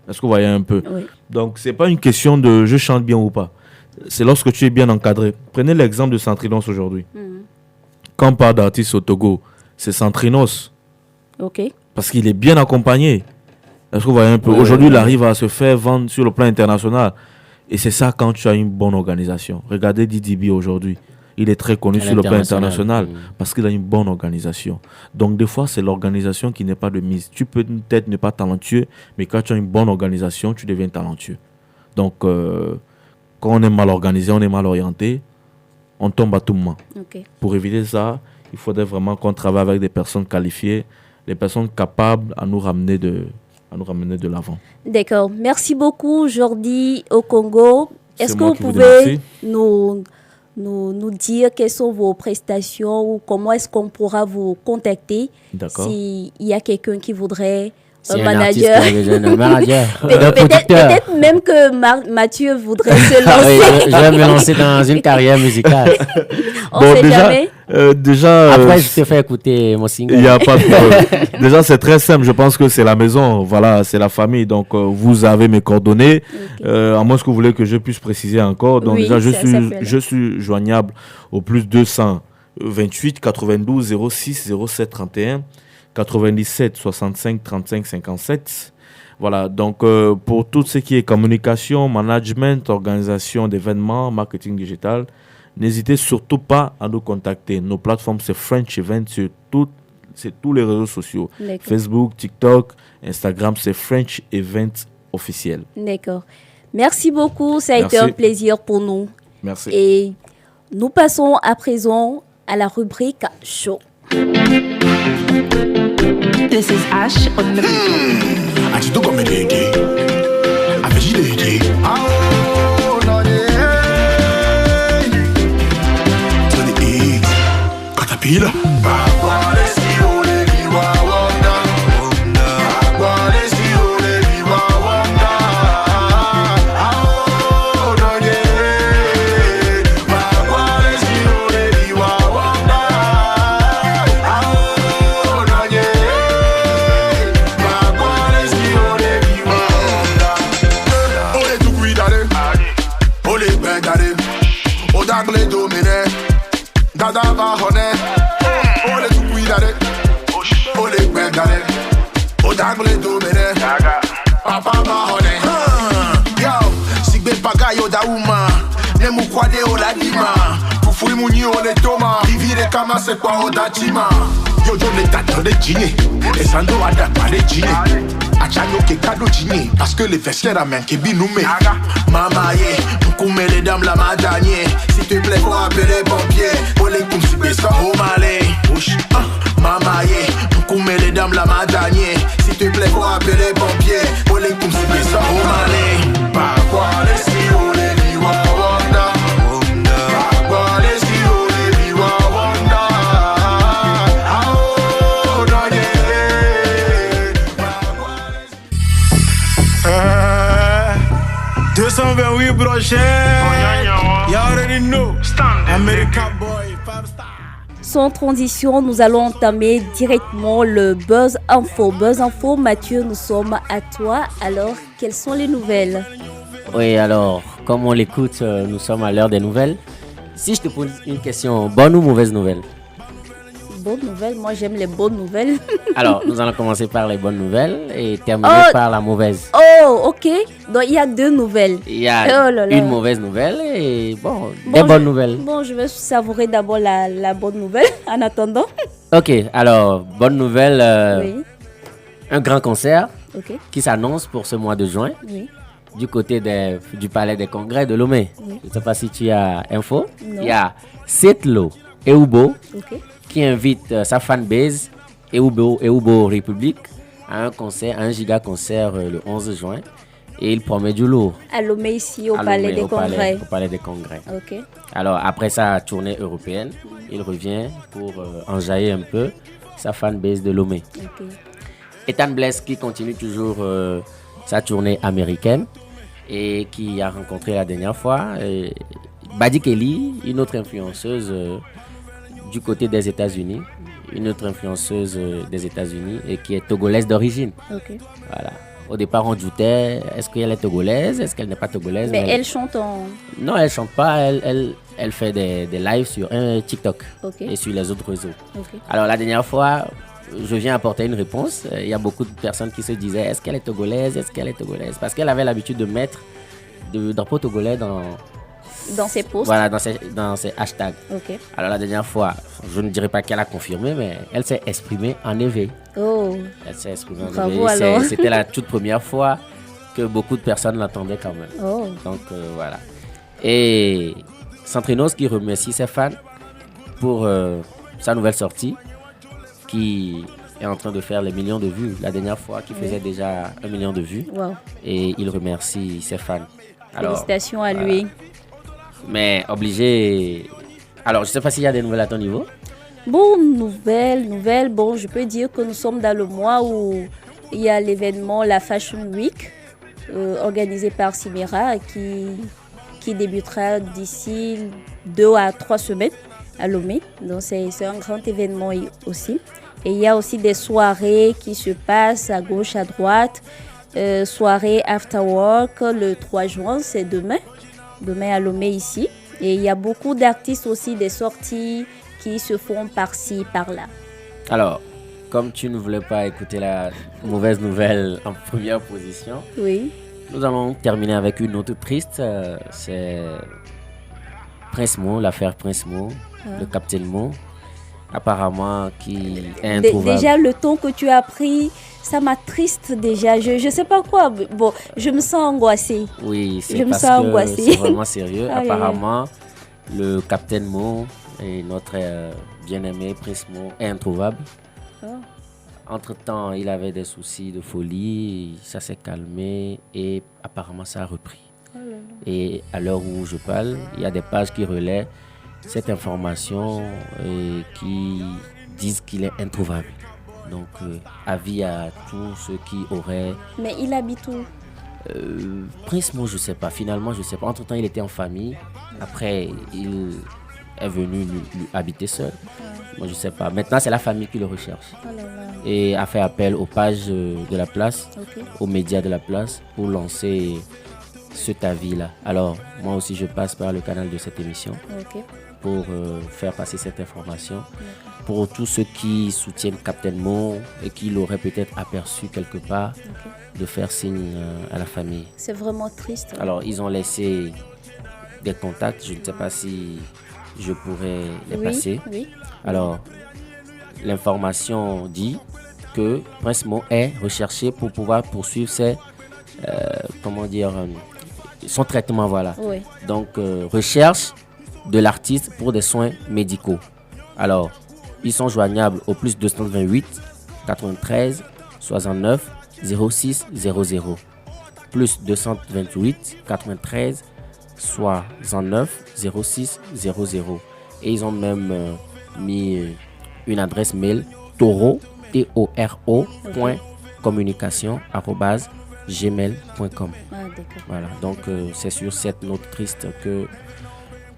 Est-ce que vous voyez un peu? Oui. Donc, ce n'est pas une question de je chante bien ou pas. C'est lorsque tu es bien encadré. Prenez l'exemple de Centrinos aujourd'hui. Quand on parle d'artistes au Togo, c'est Centrinos. Ok. Parce qu'il est bien accompagné. Est-ce que vous voyez un peu? Aujourd'hui, il arrive à se faire vendre sur le plan international. Et c'est ça quand tu as une bonne organisation. Regardez Didi B aujourd'hui. Il est très connu sur le plan international parce qu'il a une bonne organisation. Donc, des fois, c'est l'organisation qui n'est pas de mise. Tu peux peut-être ne pas talentueux, mais quand tu as une bonne organisation, tu deviens talentueux. Donc, quand on est mal organisé, on est mal orienté, on tombe à tout moment. Ok. Pour éviter ça, il faudrait vraiment qu'on travaille avec des personnes qualifiées, des personnes capables à nous ramener de l'avant. D'accord. Merci beaucoup, Jordi au Congo. Est-ce que vous pouvez remercie. nous dire quelles sont vos prestations ou comment est-ce qu'on pourra vous contacter D'accord. s'il y a quelqu'un qui voudrait C'est un un artiste manager? qui a besoin d'un manager, d'un producteur. Peut-être même que Mathieu voudrait se Ah oui, lancer. je vais me lancer dans une carrière musicale. On sait jamais. Déjà, Après, je te fais écouter mon single. il n'y a pas de problème. Déjà, c'est très simple. Je pense que c'est la maison. Voilà, c'est la famille. Donc, vous avez mes coordonnées. À moins que vous voulez que je puisse préciser encore. Donc, Oui, déjà, ça je suis joignable au plus 228 92 06 07 31 97 65 35 57. Voilà, donc pour tout ce qui est communication, management, organisation d'événements, marketing digital, n'hésitez surtout pas à nous contacter. Nos plateformes, c'est French Event sur tous les réseaux sociaux. D'accord. Facebook, TikTok, Instagram, c'est French Event officiel. D'accord. Merci beaucoup. Ça a été Merci. un plaisir pour nous. Merci. Et nous passons à présent à la rubrique show. This is Ash on the beat. Ati to come dede. Aveji dede. Oh, no yeah. To the east. Caterpillar. Dada va honne, ole tu cuidare, ole guardare, o dangle domene, papa va honne. Yo, sigbe pagayo da uma, ne mu kwade o la dima, fufui muni o le toma, vivire kama se kwa o da chima. Yo yo le tato de chine, le sando ada pa de chine. Achanyo ke kado chine, parce que les vestiaires amènent qui binoume. Mama ye, nous les dames la madanier. S'il te plaît, faut appeler les pompiers. Pour les coups, si ça au malais. Mama ye, nous les dames la madanier. S'il te plaît, faut appeler les pompiers. Pour les coups, si ça au malais. Pas quoi les si ou les viwa wanda. Pas quoi les si ou les viwa wanda. Ah oh, non yeah. 228 brochets. You already know. American boy, five star. Sans transition, nous allons entamer directement le Buzz Info. Buzz Info, Mathieu, nous sommes à toi. Alors, quelles sont les nouvelles? Oui, alors, comme on l'écoute, nous sommes à l'heure des nouvelles. Si je te pose une question, bonne ou mauvaise nouvelle? Bonnes nouvelles, moi j'aime les bonnes nouvelles. Alors, nous allons commencer par les bonnes nouvelles et terminer par la mauvaise. Oh, ok. Donc il y a deux nouvelles. Il y a Oh là là. une mauvaise nouvelle et des bonnes nouvelles. Bon, je vais savourer d'abord la bonne nouvelle en attendant. Ok, alors, bonne nouvelle, Oui, un grand concert ok. qui s'annonce pour ce mois de juin Oui. du côté du Palais des Congrès de Lomé. Oui. Je ne sais pas si tu as info. Non. Il y a Setlo Eubo Ok. qui invite sa fanbase Eubo République à un concert, un giga concert le 11 juin. Et il promet du lourd. À Lomé ici au À Palais Lomé, des Congrès. Au Palais des Congrès. Ok. Alors, après sa tournée européenne, il revient pour enjailler un peu sa fanbase de Lomé. Ok. Ethan Bless qui continue toujours sa tournée américaine et qui a rencontré la dernière fois Badi Kelly, une autre influenceuse du côté des États-Unis, une autre influenceuse des États-Unis et qui est togolaise d'origine. Ok. Voilà. Au départ, on doutait, est-ce qu'elle est togolaise, est-ce qu'elle n'est pas togolaise? Mais elle chante en... Non, elle chante pas, elle fait des lives sur un TikTok et sur les autres réseaux. Alors la dernière fois, je viens apporter une réponse. Il y a beaucoup de personnes qui se disaient, est-ce qu'elle est togolaise, est-ce qu'elle est togolaise? Parce qu'elle avait l'habitude de mettre le drapeau togolais dans ses posts. Voilà, dans ses hashtags. Alors la dernière fois, je ne dirais pas qu'elle a confirmé, mais elle s'est exprimée en EV. Elle s'est exprimée en EV. C'était la toute première fois que beaucoup de personnes l'entendaient quand même. Donc voilà. Et Centrinos qui remercie ses fans pour sa nouvelle sortie, qui est en train de faire les millions de vues. La dernière fois, qui faisait déjà 1 million de vues. Et il remercie ses fans. Alors, félicitations à lui. Mais obligé... Alors, je ne sais pas s'il y a des nouvelles à ton niveau. Bon, nouvelles. Bon, je peux dire que nous sommes dans le mois où il y a l'événement, la Fashion Week, organisé par Simera, qui débutera d'ici 2 à 3 semaines à Lomé. Donc, c'est un grand événement aussi. Et il y a aussi des soirées qui se passent à gauche, à droite. Soirée After Work le 3 juin, c'est demain à Lomé ici. Et il y a beaucoup d'artistes aussi, des sorties qui se font par-ci, par-là. Alors, comme tu ne voulais pas écouter la mauvaise nouvelle en première position, nous allons terminer avec une autre triste. C'est Prince Mo, l'affaire Prince Mo, le Captain Mo, apparemment qui est introuvable. Déjà, le ton que tu as pris, ça m'attriste déjà. Je ne sais pas quoi. Bon, je me sens angoissée. Oui, c'est parce que c'est vraiment sérieux. Apparemment, le Captain Mo et notre bien-aimé Prince Mo est introuvable. Entre-temps, il avait des soucis de folie. Ça s'est calmé et apparemment, ça a repris. Et à l'heure où je parle, il y a des pages qui relaient cette information et qui disent qu'il est introuvable. Donc, avis à tous ceux qui auraient... Mais il habite où? Prince Mo, je ne sais pas. Finalement, je ne sais pas. Entre-temps, il était en famille. Après, il est venu lui habiter seul. Moi, je ne sais pas. Maintenant, c'est la famille qui le recherche. Et a fait appel aux pages de la place, aux médias de la place, pour lancer cet avis-là. Alors, moi aussi, je passe par le canal de cette émission pour faire passer cette information. Pour tous ceux qui soutiennent Captain Mo et qui l'auraient peut-être aperçu quelque part, de faire signe à la famille. C'est vraiment triste. Alors, ils ont laissé des contacts. Je ne sais pas si je pourrais les passer. Alors, l'information dit que Prince Mo est recherché pour pouvoir poursuivre son traitement. Voilà. Donc, recherche de l'artiste pour des soins médicaux. Alors, ils sont joignables au plus 228 93 69 06 00. Plus 228 93 69 06 00. Et ils ont même mis une adresse mail toro, .communication@gmail.com. Voilà, donc c'est sur cette note triste que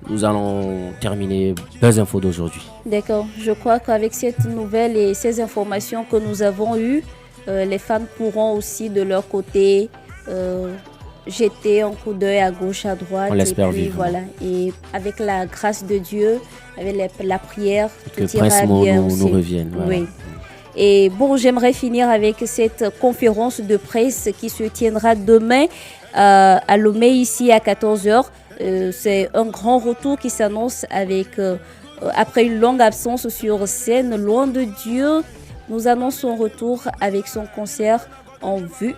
nous allons terminer les infos d'aujourd'hui. D'accord, je crois qu'avec cette nouvelle et ces informations que nous avons eues, les fans pourront aussi de leur côté jeter un coup d'œil à gauche, à droite. On l'espère vivre. Voilà. Et avec la grâce de Dieu, avec la prière, que Prince Mo nous revienne. Voilà. Oui. Et bon, j'aimerais finir avec cette conférence de presse qui se tiendra demain à Lomé, ici à 14h. C'est un grand retour qui s'annonce après une longue absence sur scène. Loin de Dieu, nous annonçons son retour avec son concert en vue.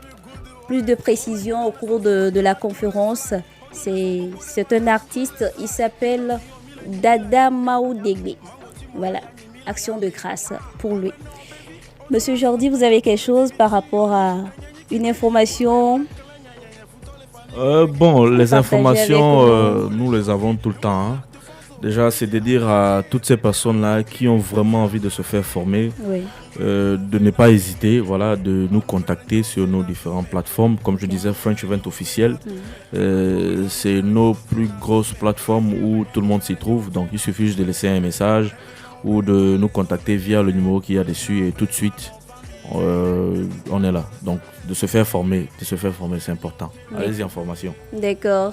Plus de précisions au cours de la conférence. C'est un artiste, il s'appelle Dada Maoudégué. Voilà, action de grâce pour lui. Monsieur Jordi, vous avez quelque chose par rapport à une information? Les informations, nous les avons tout le temps. Hein. Déjà, c'est de dire à toutes ces personnes-là qui ont vraiment envie de se faire former, de ne pas hésiter, voilà, de nous contacter sur nos différentes plateformes. Comme je disais, French Event officiel, c'est nos plus grosses plateformes où tout le monde s'y trouve. Donc, il suffit juste de laisser un message ou de nous contacter via le numéro qu'il y a dessus et tout de suite, on est là. Donc, de se faire former, c'est important. Allez-y en formation. D'accord.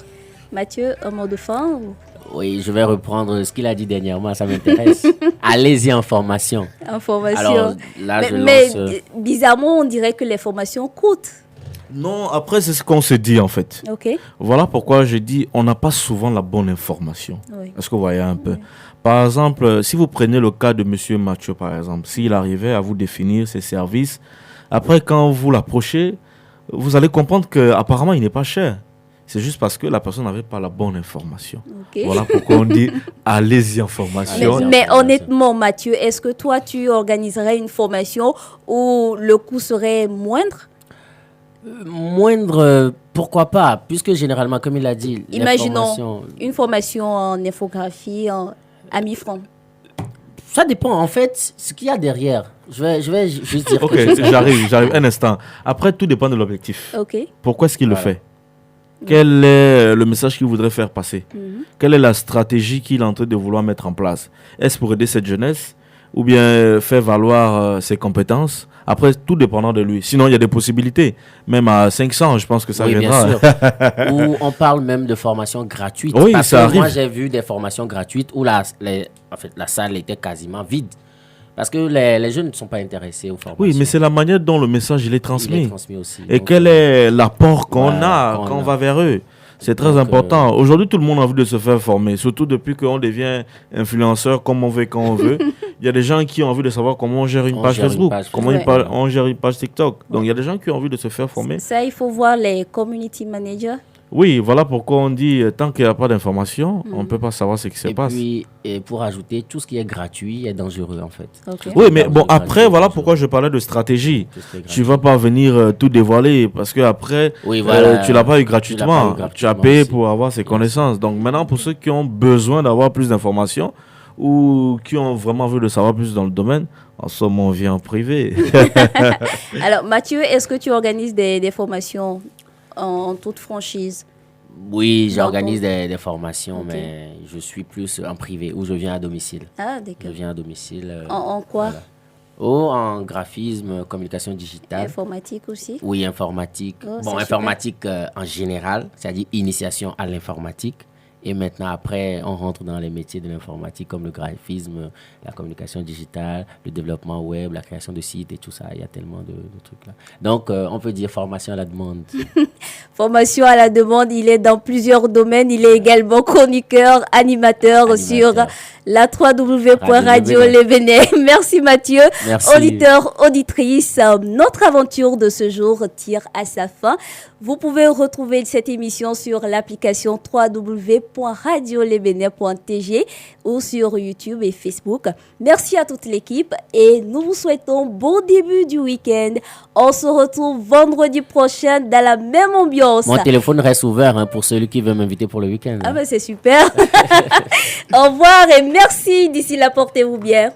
Mathieu, un mot de fin ou... Oui, je vais reprendre ce qu'il a dit dernièrement, ça m'intéresse. Allez-y en formation. En formation. Alors, là, mais bizarrement, on dirait que les formations coûtent. Non, après, c'est ce qu'on se dit en fait. Ok. Voilà pourquoi je dis on n'a pas souvent la bonne information. Oui. Est-ce que vous voyez un peu? Par exemple, si vous prenez le cas de Monsieur Mathieu, par exemple, s'il arrivait à vous définir ses services, après, quand vous l'approchez, vous allez comprendre qu'apparemment, il n'est pas cher. C'est juste parce que la personne n'avait pas la bonne information. Okay. Voilà pourquoi on dit allez-y en formation. Mais honnêtement, Mathieu, est-ce que toi, tu organiserais une formation où le coût serait moindre? Moindre, pourquoi pas? Puisque généralement, comme il a dit, imaginons une formation en infographie à 1000 francs. Ça dépend, en fait, ce qu'il y a derrière. Je vais juste dire Ok, j'arrive un instant. Après, tout dépend de l'objectif. Ok. Pourquoi est-ce qu'il le fait? Quel est le message qu'il voudrait faire passer? Quelle est la stratégie qu'il est en train de vouloir mettre en place? Est-ce pour aider cette jeunesse ou bien faire valoir ses compétences? Après, tout dépendant de lui. Sinon, il y a des possibilités. Même à 500, je pense que ça viendra. Bien sûr. Ou on parle même de formations gratuites. Oui, parce ça que arrive. moi, j'ai vu des formations gratuites où la salle était quasiment vide. Parce que les jeunes ne sont pas intéressés aux formations. Oui, mais c'est la manière dont le message il est transmis. Il est transmis aussi. Et donc, quel est l'apport qu'on a quand on va vers eux. C'est très important. Aujourd'hui, tout le monde a envie de se faire former. Surtout depuis qu'on devient influenceur comme on veut, quand on veut. Il y a des gens qui ont envie de savoir comment on gère une page Facebook, comment on gère une page TikTok. Donc, il y a des gens qui ont envie de se faire former. Ça, il faut voir les community managers. Oui, voilà pourquoi on dit tant qu'il n'y a pas d'information, on ne peut pas savoir ce qui se passe. Et pour ajouter, tout ce qui est gratuit est dangereux en fait. Okay. Oui, mais bon, après, voilà pourquoi je parlais de stratégie. Tu ne vas pas venir tout dévoiler parce qu'après, tu ne l'as pas eu gratuitement. Tu as payé aussi pour avoir ces connaissances. Donc maintenant, pour ceux qui ont besoin d'avoir plus d'informations ou qui ont vraiment envie de savoir plus dans le domaine, en somme, on vient en privé. Alors, Mathieu, est-ce que tu organises des formations en toute franchise? Oui, j'organise des formations, mais je suis plus en privé, où je viens à domicile. Ah, d'accord. Je viens à domicile. En quoi? Voilà. En graphisme, communication digitale. Informatique aussi? Oui, informatique. Informatique en général, c'est-à-dire initiation à l'informatique. Et maintenant, après, on rentre dans les métiers de l'informatique comme le graphisme, la communication digitale, le développement web, la création de sites et tout ça. Il y a tellement de trucs là. Donc, on peut dire formation à la demande. Formation à la demande, il est dans plusieurs domaines. Il est également chroniqueur, animateur. Sur la www.radio Les Bénins. Merci Mathieu. Merci. Auditeur, auditrice, notre aventure de ce jour tire à sa fin. Vous pouvez retrouver cette émission sur l'application www.radiolesbénins.tg ou sur YouTube et Facebook. Merci à toute l'équipe et nous vous souhaitons bon début du week-end. On se retrouve vendredi prochain dans la même ambiance. Mon téléphone reste ouvert pour celui qui veut m'inviter pour le week-end. Ah ben c'est super. Au revoir et merci. D'ici là, portez-vous bien.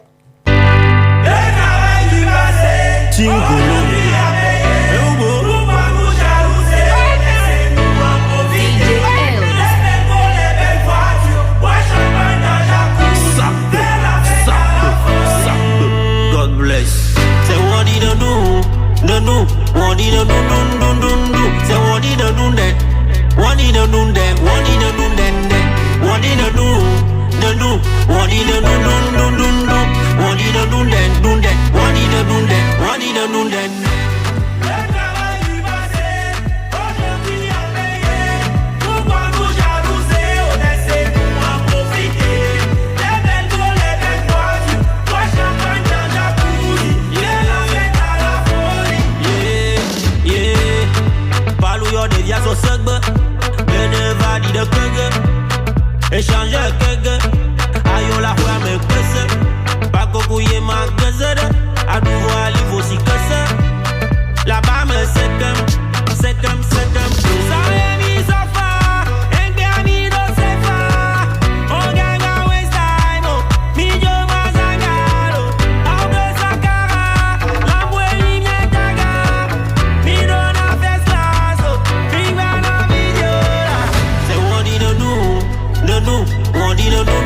Échange kege, ayo la foi me kwese, pa kokuye ma gazere, aduvo alivo si kese, la ba me sekem, Saemi sofa, enke amido sefa, onganga waste time, mi yo mazangalo, aude sakara, lambwe limye taga, mi dona first class, mi wana videola, se wadi no do. One in a do that.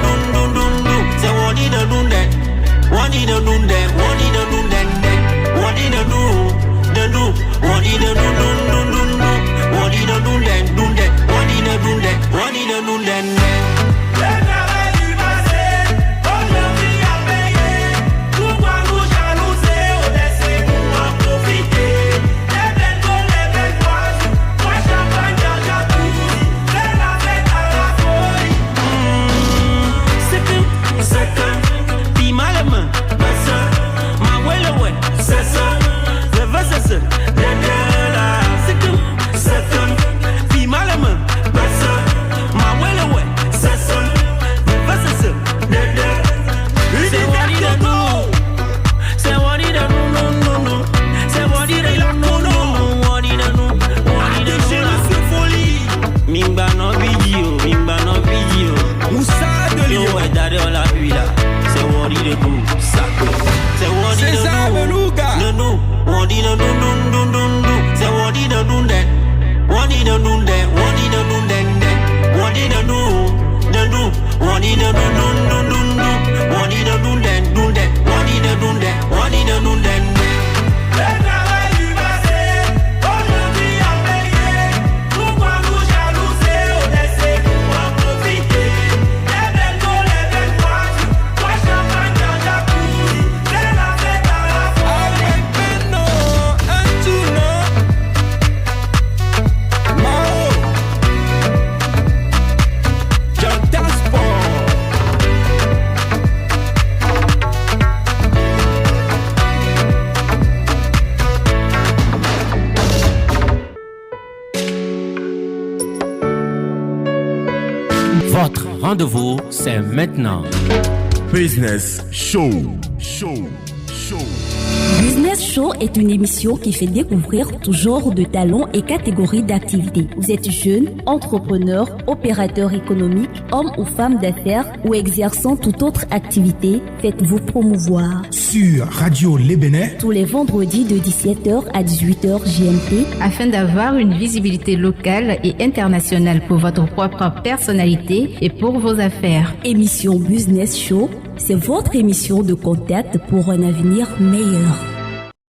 Votre rendez-vous, c'est maintenant. Business Show. Business Show est une émission qui fait découvrir tout genre de talents et catégories d'activités. Vous êtes jeune, entrepreneur, opérateur économique, homme ou femme d'affaires ou exerçant toute autre activité, faites-vous promouvoir. Sur Radio Les Bénins, tous les vendredis de 17h à 18h GMT, afin d'avoir une visibilité locale et internationale pour votre propre personnalité et pour vos affaires. Émission Business Show, c'est votre émission de contact pour un avenir meilleur.